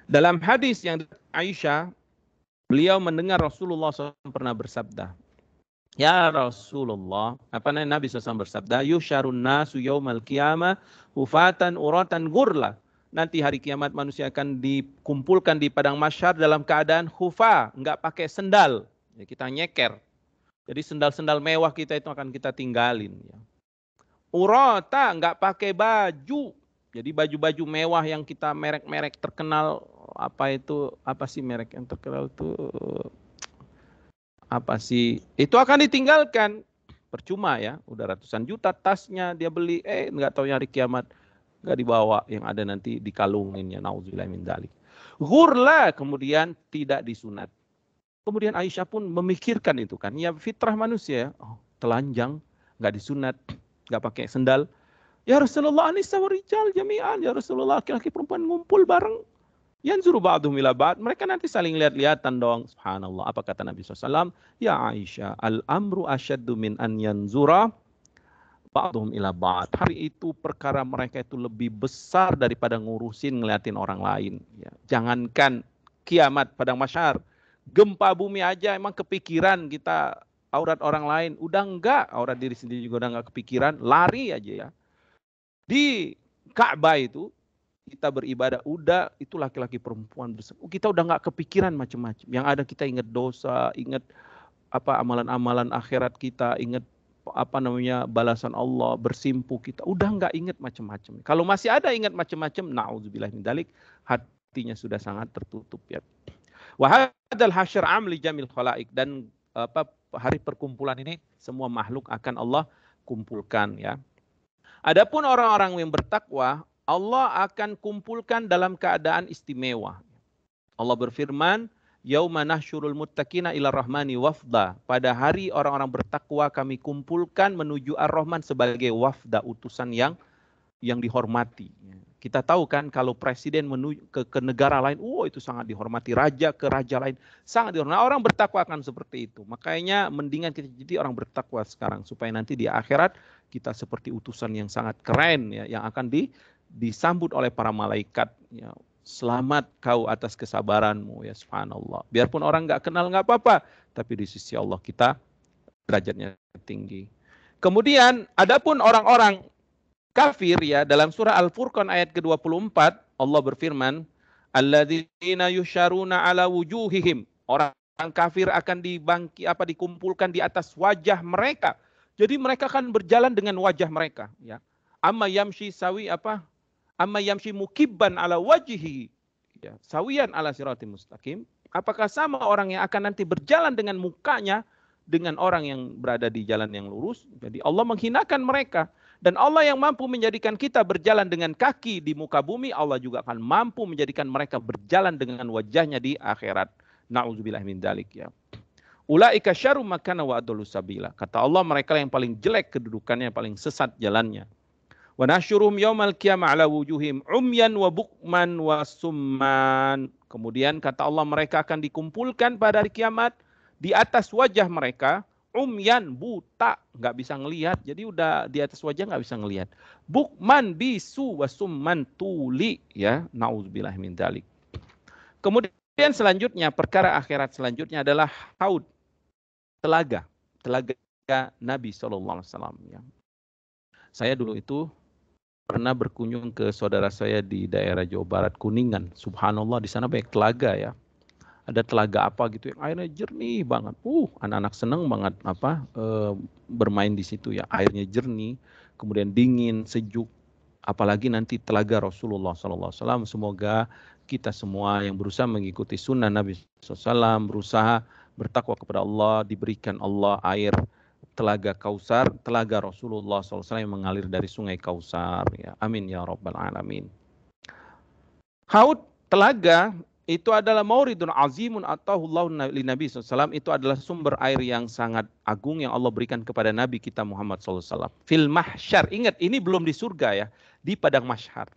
Dalam hadis yang Aisyah, beliau mendengar Rasulullah SAW pernah bersabda, ya Rasulullah, Nabi SAW bersabda, yusyarun nasu yaumal qiyamah hufatan uratan gurla. Nanti hari kiamat manusia akan dikumpulkan di padang mahsyar dalam keadaan hufa, enggak pakai sendal. Ya, kita nyeker. Jadi sendal-sendal mewah kita itu akan kita tinggalin. Ya. Urata, enggak pakai baju. Jadi baju-baju mewah yang kita merek-merek terkenal, apa sih merek yang terkenal itu? Itu akan ditinggalkan. Percuma ya, udah ratusan juta tasnya dia beli, enggak tahu hari kiamat nggak dibawa, yang ada nanti dikalungin ya, nauzubillah min dzalik. Ghurla, kemudian tidak disunat. Kemudian Aisyah pun memikirkan itu kan, ya fitrah manusia, telanjang, nggak disunat, nggak pakai sendal. Ya Rasulullah, anisa wa rijal jami'an, ya Rasulullah, laki-laki perempuan ngumpul bareng. Yanzuru ba'dhum ila ba'd, mereka nanti saling lihat-lihatan dong. Subhanallah, apa kata Nabi SAW? Ya Aisyah, al-amru asyaddu min an yanzura ba'dhum ila ba'd. Hari itu perkara mereka itu lebih besar daripada ngurusin ngeliatin orang lain. Ya. Jangankan kiamat padang mahsyar, gempa bumi aja emang kepikiran kita aurat orang lain. Udah enggak, aurat diri sendiri juga udah enggak kepikiran, lari aja ya. Di Ka'bah itu kita beribadah, udah itu laki-laki perempuan bersama. Kita udah enggak kepikiran macam-macam. Yang ada kita ingat dosa, ingat amalan-amalan akhirat kita, ingat balasan Allah, bersimpuh kita. Udah enggak ingat macam-macam. Kalau masih ada ingat macam-macam, na'udzubillah min dzalik, hatinya sudah sangat tertutup ya. Wa hadzal hasyr am li jamil khalaik, dan hari perkumpulan ini semua makhluk akan Allah kumpulkan ya. Adapun orang-orang yang bertakwa, Allah akan kumpulkan dalam keadaan istimewa. Allah berfirman, yauma nahsyurul muttaqina ila rahmani wafda. Pada hari orang-orang bertakwa kami kumpulkan menuju Ar-Rahman sebagai wafda, utusan yang dihormati. Kita tahu kan kalau presiden menuju ke negara lain, itu sangat dihormati. Raja ke raja lain, sangat dihormati. Nah, orang bertakwa akan seperti itu. Makanya mendingan kita jadi orang bertakwa sekarang, supaya nanti di akhirat kita seperti utusan yang sangat keren ya, yang akan disambut oleh para malaikat ya. Selamat kau atas kesabaranmu, ya subhanallah. Biarpun orang nggak kenal nggak apa-apa, tapi di sisi Allah kita derajatnya tinggi. Kemudian adapun orang-orang kafir ya, dalam surah Al-Furqan ayat ke-24 Allah berfirman, alladzina yusyaruna ala wujuhihim. Orang kafir akan dikumpulkan di atas wajah mereka. Jadi mereka akan berjalan dengan wajah mereka ya. Amma yamshi mukibban ala wajihi, ya, sawiyan ala siratim mustaqim. Apakah sama orang yang akan nanti berjalan dengan mukanya dengan orang yang berada di jalan yang lurus? Jadi Allah menghinakan mereka. Dan Allah yang mampu menjadikan kita berjalan dengan kaki di muka bumi, Allah juga akan mampu menjadikan mereka berjalan dengan wajahnya di akhirat. Na'udzubillah min dzalik ya. Ulaika syarrum makana wa adallu sabila. Kata Allah, mereka yang paling jelek kedudukannya, paling sesat jalannya. Wa nasyuruhum yaumal qiyamah ala wujuhim umyan wa bukman wa summan. Kemudian kata Allah, mereka akan dikumpulkan pada hari kiamat di atas wajah mereka umyan, buta, nggak bisa ngelihat. Jadi udah di atas wajah nggak bisa ngelihat. Bukman bisu wa summan tuli ya. Nauzubillah min dzalik. Kemudian selanjutnya, perkara akhirat selanjutnya adalah haud, telaga Nabi SAW ya. Saya dulu itu pernah berkunjung ke saudara saya di daerah Jawa Barat, Kuningan. Subhanallah, di sana banyak telaga ya. Ada telaga apa gitu yang airnya jernih banget. Anak-anak seneng banget bermain di situ ya. Airnya jernih, kemudian dingin, sejuk. Apalagi nanti telaga Rasulullah SAW. Semoga kita semua yang berusaha mengikuti sunnah Nabi SAW, berusaha bertakwa kepada Allah, diberikan Allah air telaga Kausar, telaga Rasulullah SAW yang mengalir dari sungai Kausar. Ya. Amin ya Rabbal Alamin. Haud, telaga, itu adalah mauridun azimun atahullahu li Nabi SAW. Itu adalah sumber air yang sangat agung yang Allah berikan kepada Nabi kita Muhammad SAW. Fil mahsyar, ingat ini belum di surga ya, di padang mahsyar.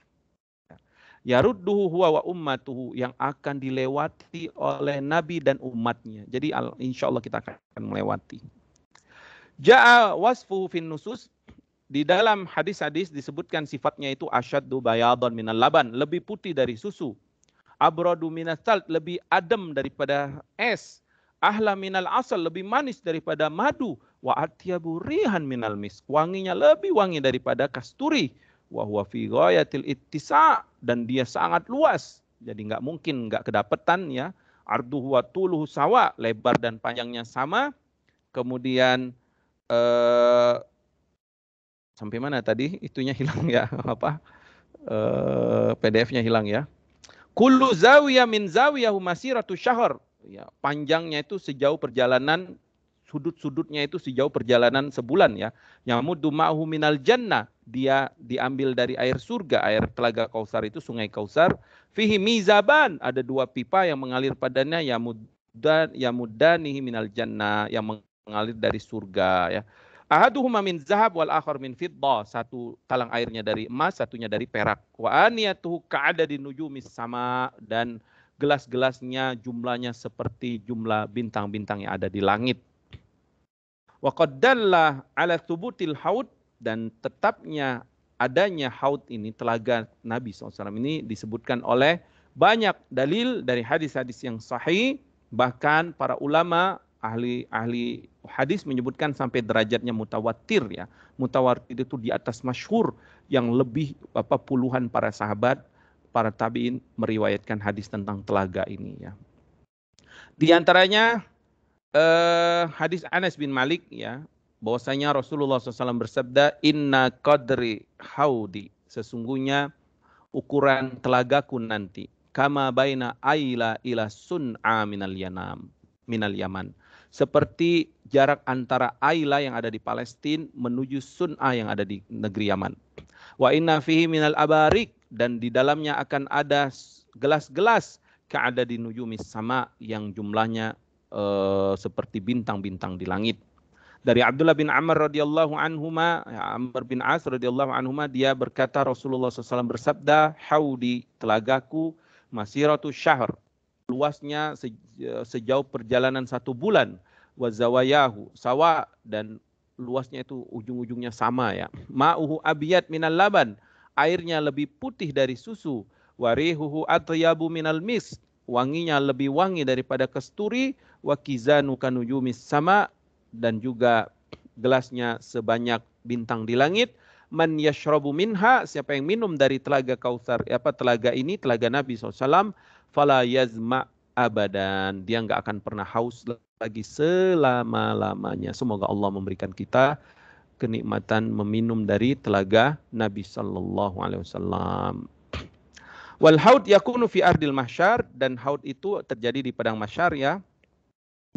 Yarudduhu huwa wa ummatuhu, yang akan dilewati oleh Nabi dan umatnya. Jadi insya Allah kita akan melewati. Ja'a wasfuhu fin nusus, di dalam hadis-hadis disebutkan sifatnya itu asyaddu bayadun minal laban, lebih putih dari susu. Abradu minas salt, lebih adem daripada es. Ahla minal asal, lebih manis daripada madu. Wa atyabu rihan minal misk, wanginya lebih wangi daripada kasturi. Wa huwa fi ghayatil ittisa', dan dia sangat luas. Jadi nggak mungkin nggak kedapetan ya. Arduhu wa tuluhu sawa, lebar dan panjangnya sama. Kemudian sampai mana tadi? Itunya hilang ya, PDF-nya hilang ya. Kullu zawiyah min zawiyahu masiratu syahr. Ya, panjangnya itu sejauh perjalanan, sudut-sudutnya itu sejauh perjalanan sebulan ya. Yamuddu ma'hu minal jannah, dia diambil dari air surga, air telaga Kausar itu sungai Kausar. Fihi mizaban, ada dua pipa yang mengalir padanya, yamuddanihi minal jannah, yang mengalir dari surga ya. Ahaduhuma min zahab wal akhar min fiddah, satu talang airnya dari emas, satunya dari perak. Wa aniyatuhu ka'adadi nujumis sama, dan gelas-gelasnya jumlahnya seperti jumlah bintang-bintang yang ada di langit. Wa qad dalla ala thubutil haud, dan tetapnya adanya haud ini, telaga Nabi SAW ini disebutkan oleh banyak dalil dari hadis-hadis yang sahih, bahkan para ulama ahli hadis menyebutkan sampai derajatnya mutawatir ya. Mutawatir itu di atas masyhur, yang lebih puluhan para sahabat, para tabi'in meriwayatkan hadis tentang telaga ini ya. Di antaranya hadis Anas bin Malik ya, bahwasanya Rasulullah SAW bersabda, inna qadri haudi, sesungguhnya ukuran telagaku nanti, kama baina aila ila sun'a minal yaman, seperti jarak antara Aila yang ada di Palestina menuju Sun'a yang ada di negeri Yaman. Wa inna fihi minal abarik, dan di dalamnya akan ada gelas-gelas ka'ada di nujumis sama, yang jumlahnya seperti bintang-bintang di langit. Dari Abdullah bin Amr radhiyallahu anhuma, Amr bin As radhiyallahu anhuma, dia berkata Rasulullah SAW bersabda, haudi, telagaku, masiratu syahr, luasnya sejauh perjalanan 1 bulan. Wazawayahu sawa, dan luasnya itu ujung-ujungnya sama ya. Ma'uhu abiyat minal laban, airnya lebih putih dari susu. warihuhu atyabu minal mis, wanginya lebih wangi daripada kasturi, wa kizanu kanujumis sama, dan juga gelasnya sebanyak bintang di langit. Man yashrabu minha, siapa yang minum dari telaga Kautsar, telaga ini, telaga Nabi SAW, fala yazma abadan, dia nggak akan pernah haus lagi selama-lamanya. Semoga Allah memberikan kita kenikmatan meminum dari telaga Nabi Sallallahu Alaihi Wasallam. Wal haud yakunu fi ardil mahsyar, dan haud itu terjadi di padang mahsyar ya,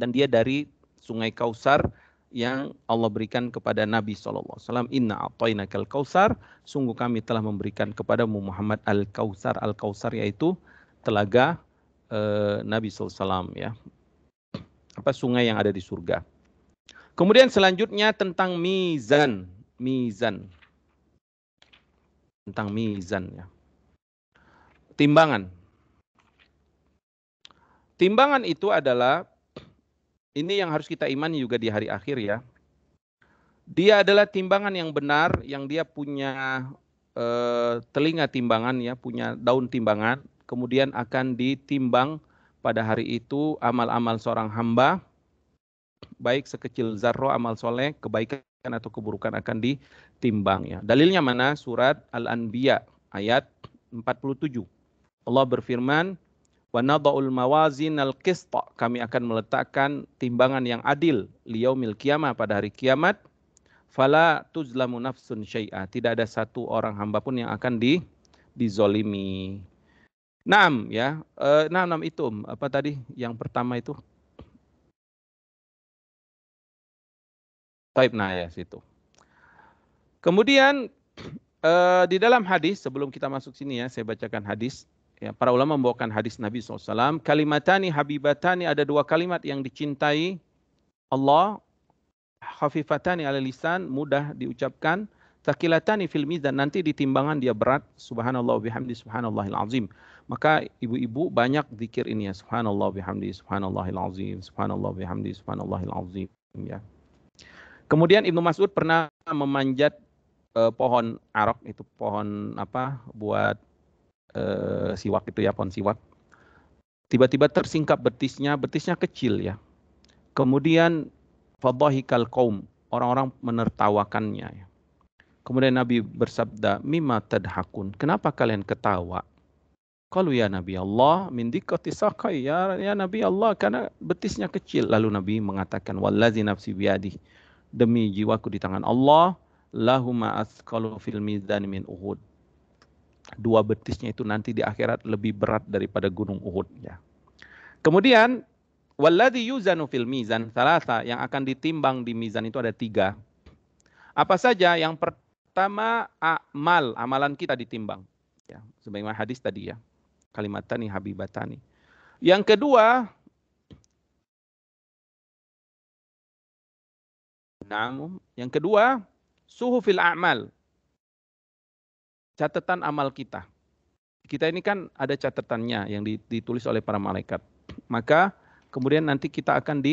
dan dia dari sungai Kautsar yang Allah berikan kepada Nabi SAW. Inna a'tainakal kautsar, sungguh kami telah memberikan kepadamu Muhammad al-Kautsar. Al-Kautsar yaitu telaga Nabi SAW ya. Sungai yang ada di surga. Kemudian selanjutnya tentang mizan. Tentang mizan ya. Timbangan. Timbangan itu adalah, ini yang harus kita imani juga di hari akhir ya. Dia adalah timbangan yang benar, yang dia punya telinga timbangan ya, punya daun timbangan. Kemudian akan ditimbang pada hari itu amal-amal seorang hamba, baik sekecil zarro amal soleh, kebaikan atau keburukan akan ditimbang ya. Dalilnya mana? Surat Al-Anbiya ayat 47. Allah berfirman, wa nada'ul mawazin al-qista, kami akan meletakkan timbangan yang adil liyaumil qiyamah, pada hari kiamat, fala tuzlamu nafsun syai'a, tidak ada satu orang hamba pun yang akan dizolimi. Naam ya, naam itu apa tadi yang pertama itu? Taib, nah ya situ. Kemudian di dalam hadis, sebelum kita masuk sini ya, saya bacakan hadis. Ya, para ulama membawakan hadis Nabi SAW. Kalimatani habibatani, ada dua kalimat yang dicintai Allah. Khafifatani ala lisan, mudah diucapkan. Thaqilatani fil mizan, nanti di timbangan dia berat. Subhanallah bihamdi subhanallahil azim. Maka ibu-ibu banyak zikir ini ya. Subhanallah bihamdi subhanallahil azim. Subhanallah bihamdi subhanallahil azim. Ya. Kemudian Ibnu Mas'ud pernah memanjat pohon arok, itu pohon apa buat siwak itu ya, pohon siwak. Tiba-tiba tersingkap betisnya kecil ya. Kemudian fadhahikal qaum, orang-orang menertawakannya ya. Kemudian Nabi bersabda, mimma tadhakun, kenapa kalian ketawa? Qalu ya Nabi Allah, min diqqati saqai, ya Nabi Allah, karena betisnya kecil. Lalu Nabi mengatakan, wallazi nafsi biyadihi, demi jiwaku di tangan Allah, lahuma asqalu fil mizan min Uhud. Dua betisnya itu nanti di akhirat lebih berat daripada gunung Uhud ya. Kemudian walladzi yuzanu fil mizan thalatha, yang akan ditimbang di mizan itu ada 3. Apa saja? Yang pertama amalan kita ditimbang ya, sebagaimana hadis tadi ya. Kalimatani habibatani. Yang kedua, suhufil a'mal, catatan amal kita. Kita ini kan ada catatannya yang ditulis oleh para malaikat. Maka kemudian nanti kita akan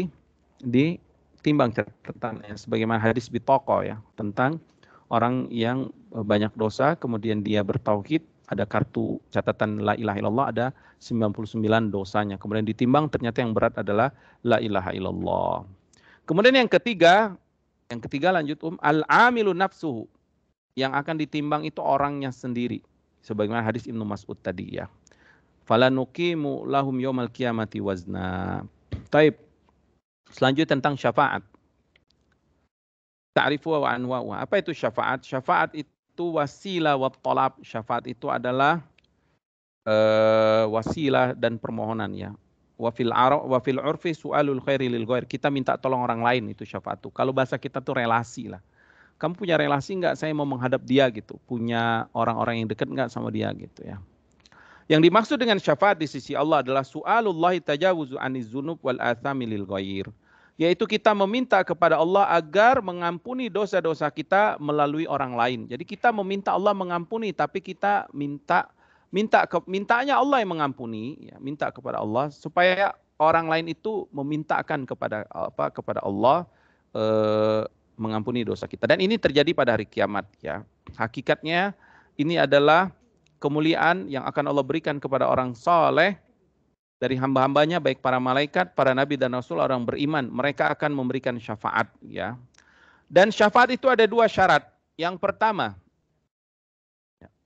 ditimbang catatannya. Sebagaimana hadis bitaqah ya, tentang orang yang banyak dosa, kemudian dia bertauhid, ada kartu catatan la ilaha illallah, ada 99 dosanya. Kemudian ditimbang, ternyata yang berat adalah la ilaha illallah. Kemudian yang ketiga lanjut al-amilu nafsuhu, yang akan ditimbang itu orangnya sendiri. Sebagaimana hadis Ibnu Mas'ud tadi ya. Fala nuqimu lahum yaumal qiyamati wazna. Taib. Selanjutnya tentang syafaat. Ta'rifu wa anwa'u. Apa itu syafaat? Syafaat itu wasilah wa talab. Syafaat itu adalah wasilah dan permohonan ya. Wa fil urfi su'alul khairi lil ghair. Kita minta tolong orang lain, itu syafaat itu. Kalau bahasa kita tuh relasi lah. Kamu punya relasi nggak? Saya mau menghadap dia gitu. Punya orang-orang yang dekat nggak sama dia gitu ya. Yang dimaksud dengan syafaat di sisi Allah adalah su'alullahi tajawuzu aniz dzunub wal athami lil ghair. Yaitu kita meminta kepada Allah agar mengampuni dosa-dosa kita melalui orang lain. Jadi kita meminta Allah mengampuni, tapi kita mintanya Allah yang mengampuni, ya, minta kepada Allah supaya orang lain itu memintakan kepada Allah mengampuni dosa kita. Dan ini terjadi pada hari kiamat ya. Hakikatnya ini adalah kemuliaan yang akan Allah berikan kepada orang soleh dari hamba-hambanya, baik para malaikat, para nabi dan rasul, orang beriman. Mereka akan memberikan syafaat, ya. Dan syafaat itu ada dua syarat. Yang pertama,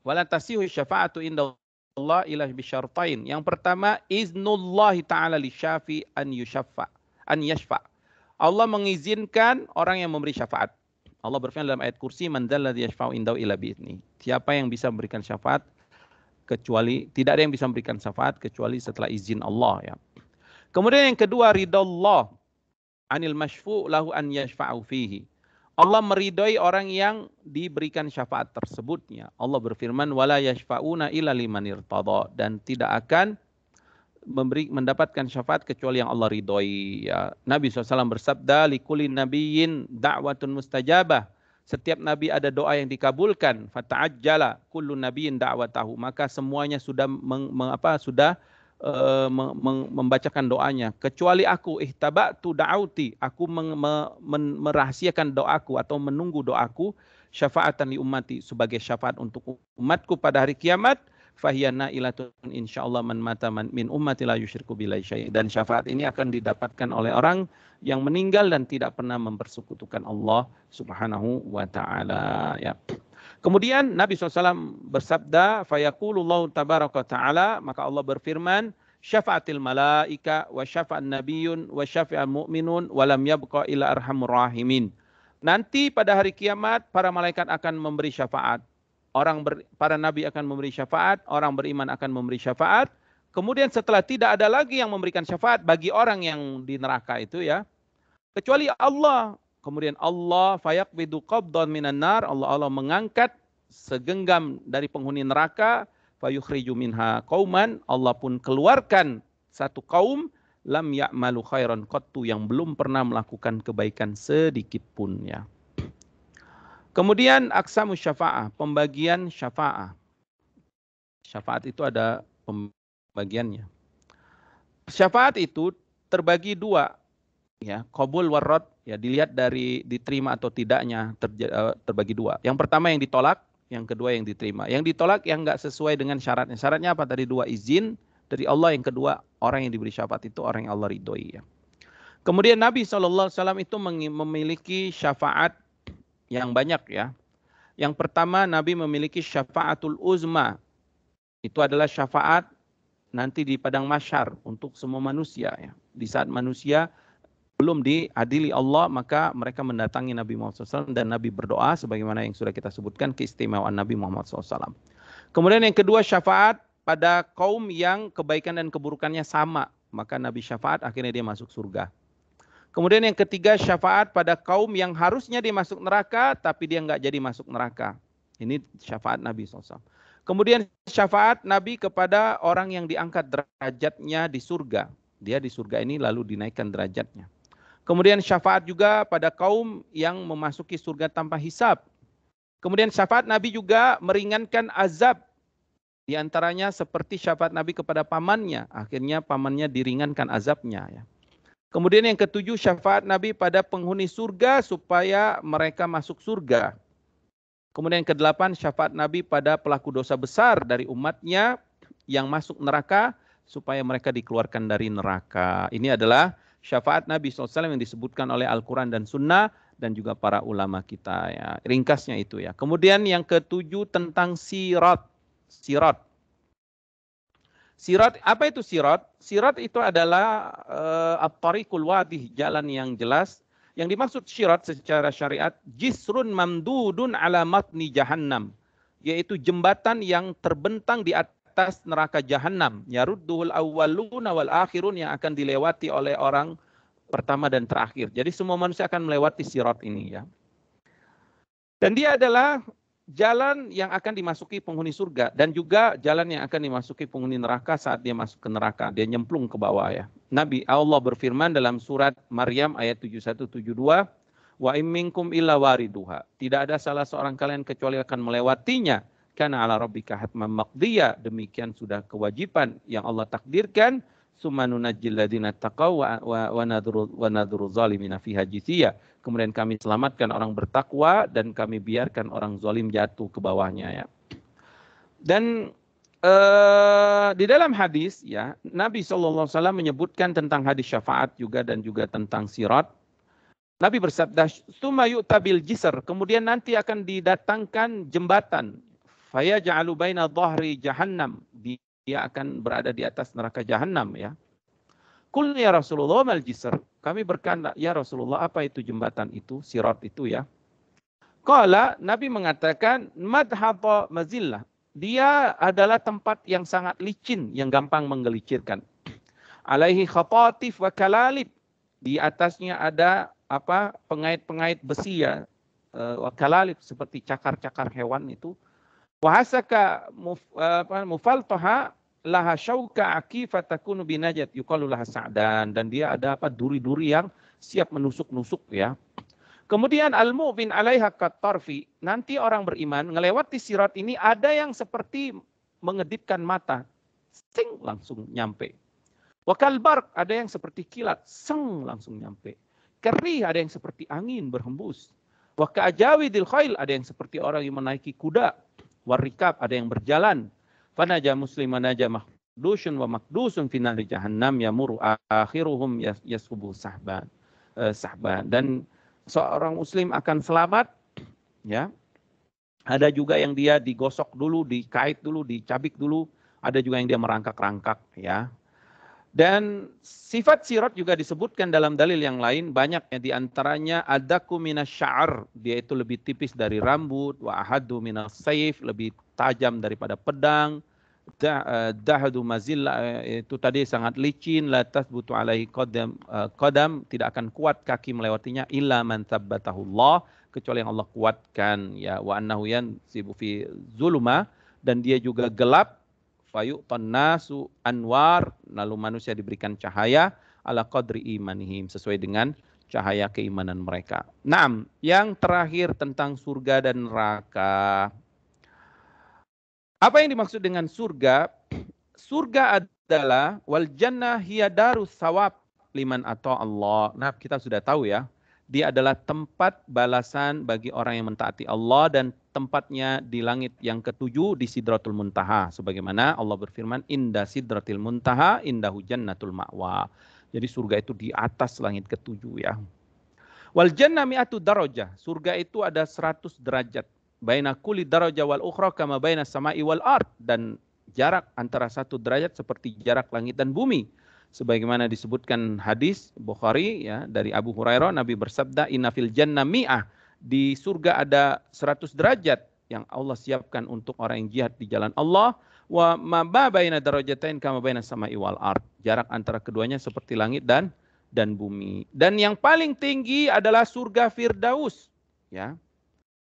wala tasihu syafa'atu inda Allah ila bisyartain. Yang pertama, iznullahi ta'ala li syafi an yashfa. Allah mengizinkan orang yang memberi syafaat. Allah berfirman dalam ayat kursi, man dzalladzi yashfa'u indahu illa bi'idznih. Siapa yang bisa memberikan syafaat kecuali, tidak ada yang bisa memberikan syafaat kecuali setelah izin Allah, ya. Kemudian yang kedua, ridallah anil masyfu' lahu an yashfa'u fihi. Allah meridhoi orang yang diberikan syafaat tersebutnya. Allah berfirman, wala yashfa'una illa liman irtada, dan tidak akan mendapatkan syafaat kecuali yang Allah ridhoi, ya. Nabi SAW bersabda, likulli nabiyyin da'watun mustajabah. Setiap nabi ada doa yang dikabulkan. Fata'ajjala kullu nabiyyin da'watahu. Maka semuanya sudah membacakan doanya. Kecuali aku, ihtaba'tu da'auti. Aku merahasiakan doaku atau menunggu doaku. Syafa'atan li ummati. Sebagai syafaat untuk umatku pada hari kiamat. Fahiyana ilatun insyaallah man mata min ummati la yusyriku billahi syai'. Dan syafaat ini akan didapatkan oleh orang yang meninggal dan tidak pernah mempersekutukan Allah Subhanahu wa taala, ya. Kemudian Nabi SAW bersabda, fayaqulullahu tabaraka ta'ala, maka Allah berfirman, syafa'atil malaika wa syafa'an nabiyyun wa syafa'al mu'minun wa lam yabqa illa arhamur rahimin. Nanti pada hari kiamat para malaikat akan memberi syafaat. Para nabi akan memberi syafaat, orang beriman akan memberi syafaat. Kemudian setelah tidak ada lagi yang memberikan syafaat bagi orang yang di neraka itu, ya, kecuali Allah. Kemudian Allah fayaqbidu qabdan minan nar, Allah mengangkat segenggam dari penghuni neraka, fayukhriju minha qauman, Allah pun keluarkan satu kaum lam ya'malu khairan qattu, yang belum pernah melakukan kebaikan sedikit pun, ya. Kemudian aqsamus syafa'ah, pembagian syafa'ah. Syafaat itu ada pembagiannya. Syafaat itu terbagi dua, ya, qabul warad, ya, dilihat dari diterima atau tidaknya, terbagi dua. Yang pertama yang ditolak, yang kedua yang diterima. Yang ditolak yang enggak sesuai dengan syaratnya. Syaratnya apa? Tadi dua, izin dari Allah. Yang kedua, orang yang diberi syafaat itu orang yang Allah ridhoi, ya. Kemudian Nabi SAW itu memiliki syafaat yang banyak, ya. Yang pertama, Nabi memiliki syafaatul uzma. Itu adalah syafaat nanti di padang mahsyar untuk semua manusia, ya. Di saat manusia belum diadili Allah, maka mereka mendatangi Nabi Muhammad SAW dan Nabi berdoa sebagaimana yang sudah kita sebutkan keistimewaan Nabi Muhammad SAW. Kemudian yang kedua, syafaat pada kaum yang kebaikan dan keburukannya sama, maka Nabi syafaat akhirnya dia masuk surga. Kemudian yang ketiga, syafaat pada kaum yang harusnya dia masuk neraka tapi dia nggak jadi masuk neraka. Ini syafaat Nabi SAW. Kemudian syafaat Nabi kepada orang yang diangkat derajatnya di surga. Dia di surga ini lalu dinaikkan derajatnya. Kemudian syafaat juga pada kaum yang memasuki surga tanpa hisab. Kemudian syafaat Nabi juga meringankan azab. Di antaranya seperti syafaat Nabi kepada pamannya. Akhirnya pamannya diringankan azabnya, ya. Kemudian yang ketujuh, syafaat Nabi pada penghuni surga supaya mereka masuk surga. Kemudian yang kedelapan, syafaat Nabi pada pelaku dosa besar dari umatnya yang masuk neraka supaya mereka dikeluarkan dari neraka. Ini adalah syafaat Nabi SAW yang disebutkan oleh Al-Quran dan Sunnah dan juga para ulama kita, ya. Ringkasnya itu, ya. Kemudian yang ketujuh tentang sirat. Sirat, apa itu sirat? Sirat itu adalah at-tariqul wadih, jalan yang jelas. Yang dimaksud sirat secara syariat, jisrun mamdudun ala matni jahannam, yaitu jembatan yang terbentang di atas neraka jahannam. Yarudduhul awwaluna wal akhirun, yang akan dilewati oleh orang pertama dan terakhir. Jadi semua manusia akan melewati sirat ini, ya. Dan dia adalah jalan yang akan dimasuki penghuni surga dan juga jalan yang akan dimasuki penghuni neraka saat dia masuk ke neraka. Dia nyemplung ke bawah, ya. Nabi Allah berfirman dalam surat Maryam ayat 71-72, wa im minkum illa wariduha. Tidak ada salah seorang kalian kecuali akan melewatinya. Kana ala rabbika hatman maqdiya. Demikian sudah kewajiban yang Allah takdirkan. Summa nunajjil ladzina taqaw wa nadhuru zalimina fiha jithiya. Kemudian kami selamatkan orang bertakwa dan kami biarkan orang zalim jatuh ke bawahnya, ya. Dan Di dalam hadis ya, Nabi SAW menyebutkan tentang hadis syafaat juga dan juga tentang sirat. Nabi bersabda, "Tsumma yu'ta bil jisr," kemudian nanti akan didatangkan jembatan. Fayaj'alu baina dhahri jahannam, dia akan berada di atas neraka jahannam ya. Qulna ya Rasulullah mal jisr, kami berkata, ya Rasulullah, apa itu jembatan itu, sirat itu ya? Qala, Nabi mengatakan, madhata mazillah, dia adalah tempat yang sangat licin, yang gampang menggelicirkan. Alaihi khatatif wa kalalib, di atasnya ada pengait-pengait besi ya, wa kalalib, seperti cakar-cakar hewan itu. Wa hasaka mufaltaha laha syauka akifah takunu binajat yuqalu laha sa'dan, dan dia ada duri-duri yang siap menusuk-nusuk ya. Kemudian al-mu'min 'alaiha katarfi, nanti orang beriman ngelewati sirat ini ada yang seperti mengedipkan mata, sing langsung nyampe. Wa kalbarq, ada yang seperti kilat, seng langsung nyampe. Kerih, ada yang seperti angin berhembus. Wa ka'ajawidil khail, ada yang seperti orang yang menaiki kuda. Warikab, ada yang berjalan. Fanaja musliman naja mahdusun wa makdusun fi nari jahannam yamuru akhiruhum yasubu sahban. Dan seorang muslim akan selamat ya. Ada juga yang dia digosok dulu, dikait dulu, dicabik dulu, ada juga yang dia merangkak-rangkak ya. Dan sifat sirat juga disebutkan dalam dalil yang lain, banyaknya di antaranya adaku minas sya'ar, dia itu lebih tipis dari rambut, wa ahadu minas sayf, lebih tajam daripada pedang, dahadu mazillah, itu tadi sangat licin, la tasbutu alaihi qadam, tidak akan kuat kaki melewatinya illa man thabbatahullah, kecuali yang Allah kuatkan ya. Wa annahu yansibu fi zulma, dan dia juga gelap. Fayu'tan nasu anwar, lalu manusia diberikan cahaya ala qadri imanihim, sesuai dengan cahaya keimanan mereka. Naam, yang terakhir tentang surga dan neraka. Apa yang dimaksud dengan surga? Surga adalah wal jannah hiya darus sawab liman ata Allah. Nah, kita sudah tahu ya, dia adalah tempat balasan bagi orang yang mentaati Allah, dan tempatnya di langit yang ketujuh di Sidratul Muntaha. Sebagaimana Allah berfirman, inda sidratil muntaha indahu jannatul ma'wa. Jadi surga itu di atas langit ketujuh ya. Wal jannah mi'atu darajah. Surga itu ada 100 derajat. Baina kulli darajah wal ukhra kama baina sama'i wal ard. Dan jarak antara 1 derajat seperti jarak langit dan bumi. Sebagaimana disebutkan hadis Bukhari ya, dari Abu Hurairah, Nabi bersabda, inna fil jannah mi'ah, di surga ada 100 derajat yang Allah siapkan untuk orang yang jihad di jalan Allah. Wa ma baina darajatain kama baina sama'i wal ard, jarak antara keduanya seperti langit dan bumi. Dan yang paling tinggi adalah surga Firdaus ya.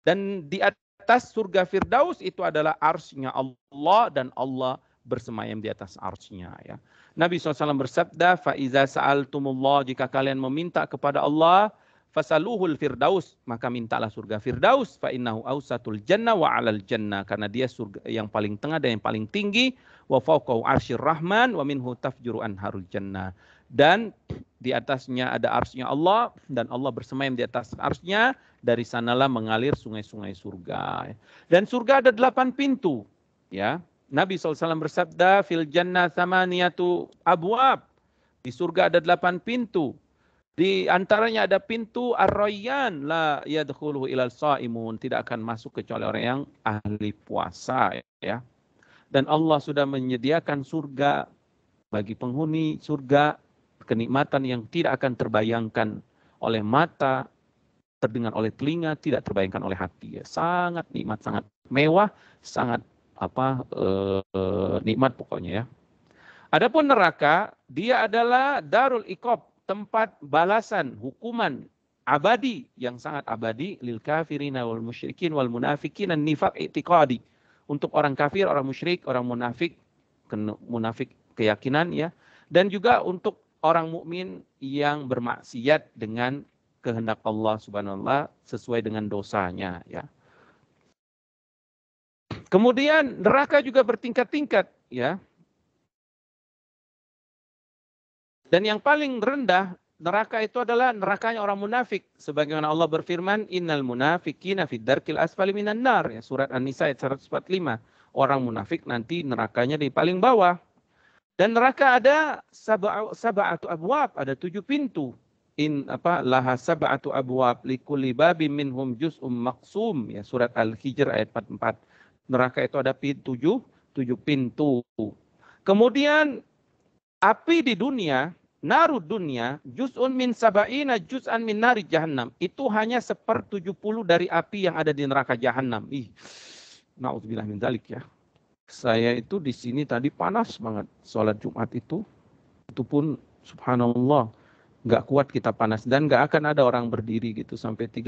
Dan di atas surga Firdaus itu adalah arsy-Nya Allah, dan Allah bersemayam di atas arsy-Nya ya. Nabi SAW bersabda, faiza sa'altumullah, jika kalian meminta kepada Allah, fasaluhul firdaus, maka mintalah surga Firdaus, fa innahu awsatul jannah wa 'alal jannah, karena dia surga yang paling tengah dan yang paling tinggi, wa fawqahu arsyir rahman wa minhu tafjuru anharul jannah, dan di atasnya ada arsy-Nya Allah, dan Allah bersemayam di atas arsy-Nya, dari sanalah mengalir sungai-sungai surga. Dan surga ada 8 pintu ya. Nabi SAW bersabda, fil jannah thamaniyatu abwab, di surga ada 8 pintu. Di antaranya ada pintu ar-rayyan, la yadkhuluhu ilal shaimun, tidak akan masuk kecuali orang yang ahli puasa ya. Dan Allah sudah menyediakan surga bagi penghuni surga, kenikmatan yang tidak akan terbayangkan oleh mata, terdengar oleh telinga, tidak terbayangkan oleh hati ya. Sangat nikmat, sangat mewah, sangat nikmat pokoknya ya. Adapun neraka, dia adalah darul iqab, tempat balasan, hukuman abadi, yang sangat abadi, lil kafirina wal musyrikin wal munafikin an nifaq i'tiqadi, untuk orang kafir, orang musyrik, orang munafik keyakinan ya, dan juga untuk orang mukmin yang bermaksiat dengan kehendak Allah Subhanahu wa taala sesuai dengan dosanya ya. Kemudian neraka juga bertingkat-tingkat ya. Dan yang paling rendah neraka itu adalah nerakanya orang munafik. Sebagaimana Allah berfirman, innal munafiqina fid darkil asfali minan nar ya, surat An-Nisa ayat 145. Orang munafik nanti nerakanya di paling bawah. Dan neraka ada sab'atu abwab, ada 7 pintu. Laha sab'atu abwab likulli babim minhum juz'um maqsum, ya, surat Al-Hijr ayat 44. Neraka itu ada 7 pintu. Kemudian api di dunia, narud dunia, juz'un min sab'ina juz'an min nari jahannam. Itu hanya 1/70 dari api yang ada di neraka jahannam. Na'udzubillah min dzalik, ya. Saya itu di sini tadi panas banget sholat Jumat itu pun subhanallah nggak kuat kita panas, dan nggak akan ada orang berdiri gitu sampai 10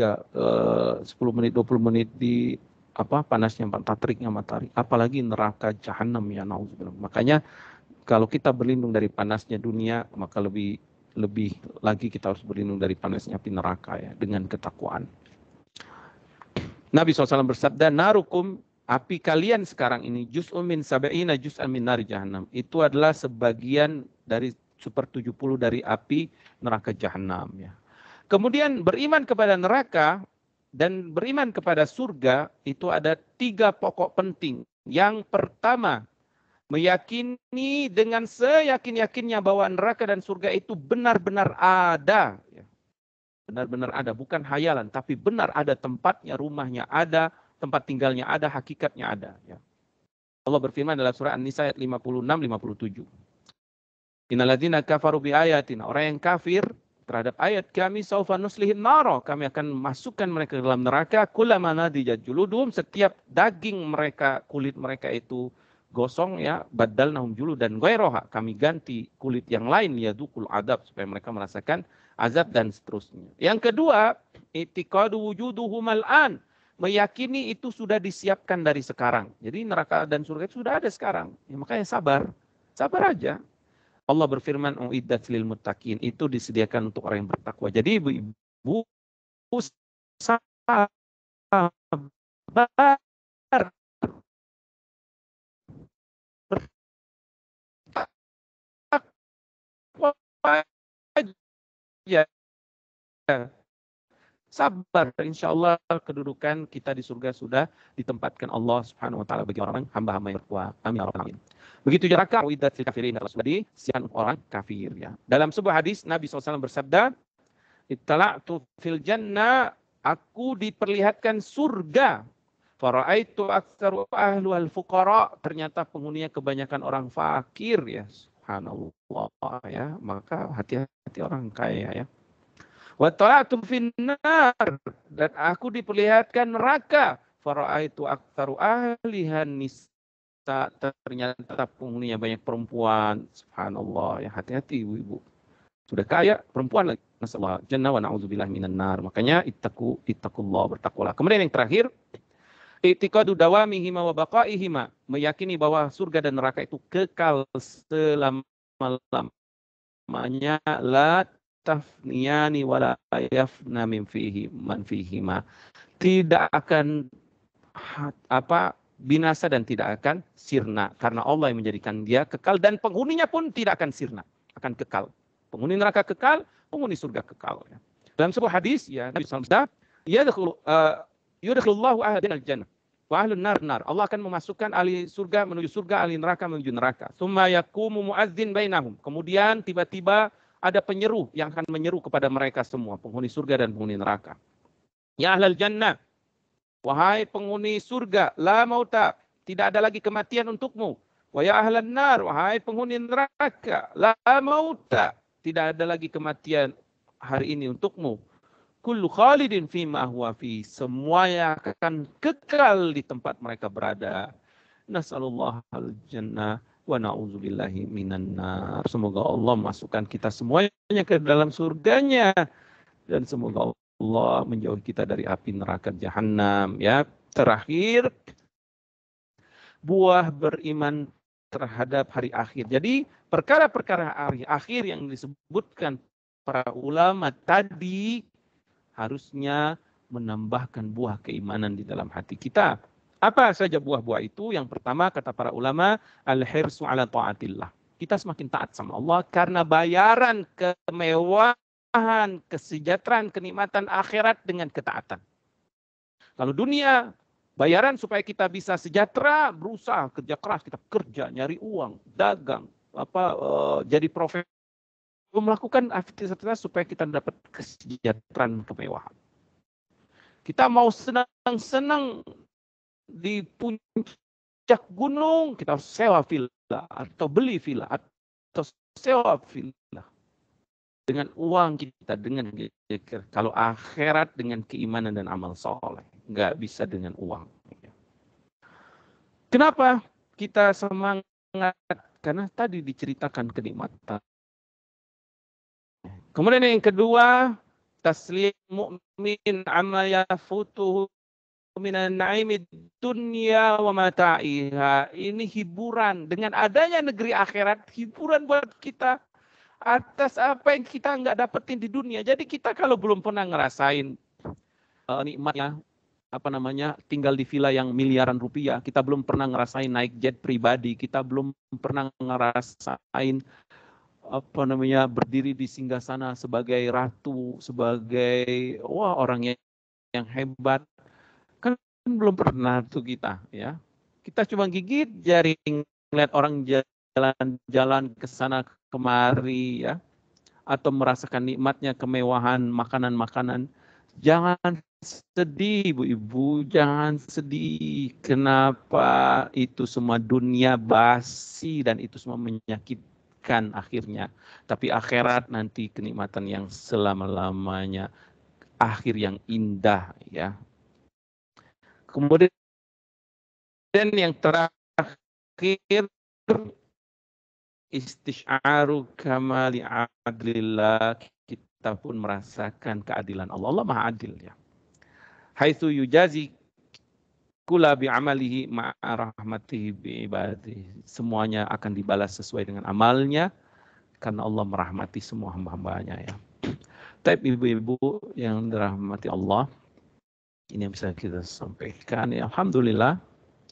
menit 20 menit di panasnya teriknya matahari, apalagi neraka jahanam, ya na'udzubillah. Makanya kalau kita berlindung dari panasnya dunia, maka lebih lagi kita harus berlindung dari panasnya api neraka, ya, dengan ketakwaan. Nabi SAW bersabda, narukum, api kalian sekarang ini, juz'un min sab'ina juz'an min nari jahannam. Itu adalah sebagian dari 1/70 dari api neraka jahanam, ya. Kemudian beriman kepada neraka dan beriman kepada surga itu ada 3 pokok penting. Yang pertama, meyakini dengan seyakin-yakinnya bahwa neraka dan surga itu benar-benar ada, ya. Benar-benar ada, bukan hayalan, tapi benar ada tempatnya, rumahnya ada, tempat tinggalnya ada, hakikatnya ada, ya. Allah berfirman dalam surah An-Nisa ayat 56-57. Innalladzina kafaru bi ayatina, orang yang kafir terhadap ayat kami, saufa nuslihin naro, kami akan masukkan mereka ke dalam neraka, kullama nadijat juludum, setiap daging mereka, kulit mereka itu gosong, ya, badalnahum juludan ghairaha, kami ganti kulit yang lain, yadukul adab, supaya mereka merasakan azab dan seterusnya. Yang kedua, i'tiqadu wujuduhumal an, meyakini itu sudah disiapkan dari sekarang. Jadi neraka dan surga itu sudah ada sekarang. Ya, makanya sabar aja. Allah berfirman, uiddat lil muttaqin, itu disediakan untuk orang yang bertakwa. Jadi ibu-ibu sabar aja. Sabar, insya Allah kedudukan kita di surga sudah ditempatkan Allah Subhanahu wa taala bagi orang hamba-hamba yang bertakwa. Amin ya rabbal alamin. Begitu juga neraka, uiddat lil kafirin, sudah disiapkan orang kafir, ya. Dalam sebuah hadis Nabi SAW bersabda, ittala'tu fil jannah, aku diperlihatkan surga. Fara'aitu aktsaru ahluhal fuqara, ternyata penghuninya kebanyakan orang fakir, ya. Subhanallah, ya. Maka hati-hati orang kaya, ya. Wa ta'atu finnar, dan aku diperlihatkan neraka. Fara'aitu aktsaru ahlihan nisa, ternyata penghuninya banyak perempuan. Subhanallah, ya. Hati-hati ibu-ibu. Sudah kaya, perempuan lagi. Nasallahu jannah wa na'udzubillah minan nar. Makanya ittaqullah, bertakwalah. Kemudian yang terakhir, i'tiqadu dawamihima wa baqaihima, meyakini bahwa surga dan neraka itu kekal selama-lamanya, la tafniyani wala yafna min fihi man fihima, tidak akan binasa dan tidak akan sirna, karena Allah yang menjadikan dia kekal, dan penghuninya pun tidak akan sirna, akan kekal. Penghuni neraka kekal, penghuni surga kekal, ya. Dalam sebuah hadis, ya, Nabi SAW yudkhilullahu ahlan al-jannah wa ahlun nar. Allah akan memasukkan ahli surga menuju surga, ahli neraka menuju neraka. Tsumma yaqumu muadzin bainahum, kemudian tiba-tiba ada penyeru yang akan menyeru kepada mereka semua, penghuni surga dan penghuni neraka. Ya ahlal jannah, wahai penghuni surga, la mauta, tidak ada lagi kematian untukmu. Wa ya ahlan nar, wahai penghuni neraka, la mauta, tidak ada lagi kematian hari ini untukmu. Kullu khalidin fima huwa fi, semuanya akan kekal di tempat mereka berada. Nasallallahu al-jannah wa na'udzubillahi minan nar. Semoga Allah masukkan kita semuanya ke dalam surganya, dan semoga Allah menjauhi kita dari api neraka jahanam, ya. Terakhir, buah beriman terhadap hari akhir. Jadi perkara-perkara hari akhir yang disebutkan para ulama tadi harusnya menambahkan buah keimanan di dalam hati kita. Apa saja buah-buah itu? Yang pertama, kata para ulama, al-hirsu ala ta'atillah. Kita semakin taat sama Allah karena bayaran kemewahan, kesejahteraan, kenikmatan akhirat dengan ketaatan. Kalau dunia Bayaran supaya kita bisa sejahtera, berusaha kerja keras, kita kerja, nyari uang, dagang, jadi profesional, melakukan aktivitas supaya kita dapat kesejahteraan, kemewahan. Kita mau senang-senang di puncak gunung, kita sewa villa atau beli villa atau sewa villa dengan uang kita, dengan kalau akhirat dengan keimanan dan amal soleh, nggak bisa dengan uang. Kenapa kita semangat? Karena tadi diceritakan kenikmatan. Kemudian yang kedua, taslim mu'min amma yafutuhu minan na'imid dunya wa mata'iha. Ini hiburan. Dengan adanya negeri akhirat, hiburan buat kita atas apa yang kita nggak dapetin di dunia. Jadi kita kalau belum pernah ngerasain nikmatnya, tinggal di villa yang miliaran rupiah, kita belum pernah ngerasain naik jet pribadi, kita belum pernah ngerasain berdiri di singgasana sebagai ratu, sebagai orang yang hebat, kan belum pernah tuh kita, ya. Kita cuma gigit jari ngeliat orang jalan-jalan ke sana kemari, ya, atau merasakan nikmatnya kemewahan makanan-makanan. Jangan sedih, ibu-ibu, jangan sedih. Kenapa itu semua dunia basi dan itu semua menyakitkan akhirnya. Tapi akhirat nanti kenikmatan yang selama-lamanya, akhir yang indah, ya. Kemudian yang terakhir, istish'aru kamali adlillah, kita pun merasakan keadilan Allah. Allah Maha Adil, ya. Haitsu yujazi kula bi'amalihi ma'a rahmatihi bi'ibadihi. Semuanya akan dibalas sesuai dengan amalnya karena Allah merahmati semua hamba-hambanya, ya. Tapi ibu-ibu yang dirahmati Allah, ini yang bisa kita sampaikan, ya. Alhamdulillah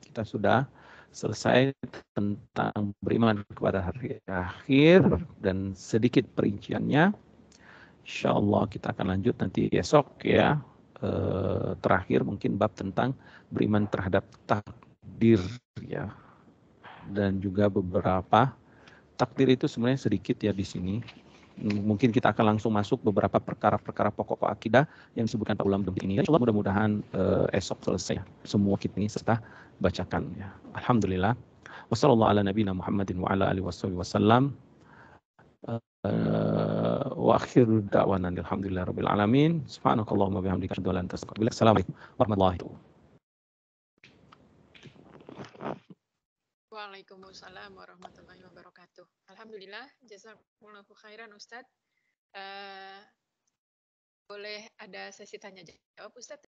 kita sudah selesai tentang beriman kepada hari akhir dan sedikit perinciannya. Insyaallah kita akan lanjut nanti esok, ya. Terakhir mungkin bab tentang beriman terhadap takdir, ya. Dan juga beberapa takdir itu sebenarnya sedikit, ya, di sini. Mungkin kita akan langsung masuk beberapa perkara-perkara pokok akidah yang disebutkan Pak Ulam ini. Insyaallah mudah-mudahan esok selesai semua kita ini serta bacakan, ya. Alhamdulillah. Wassallallahu ala nabiyina Muhammadin wa ala alihi wasallam. Wa akhiru da'wana alhamdulillahi rabbil alamin. Subhanakallahumma bihamdika asyhadu an la ilaha illa anta astaghfiruka wa atubu ilaik. Assalamualaikum warahmatullahi wabarakatuh. Waalaikumsalam warahmatullahi wabarakatuh. Alhamdulillah, jazakumullahu khairan Ustadz. Boleh ada sesi tanya jawab Ustadz?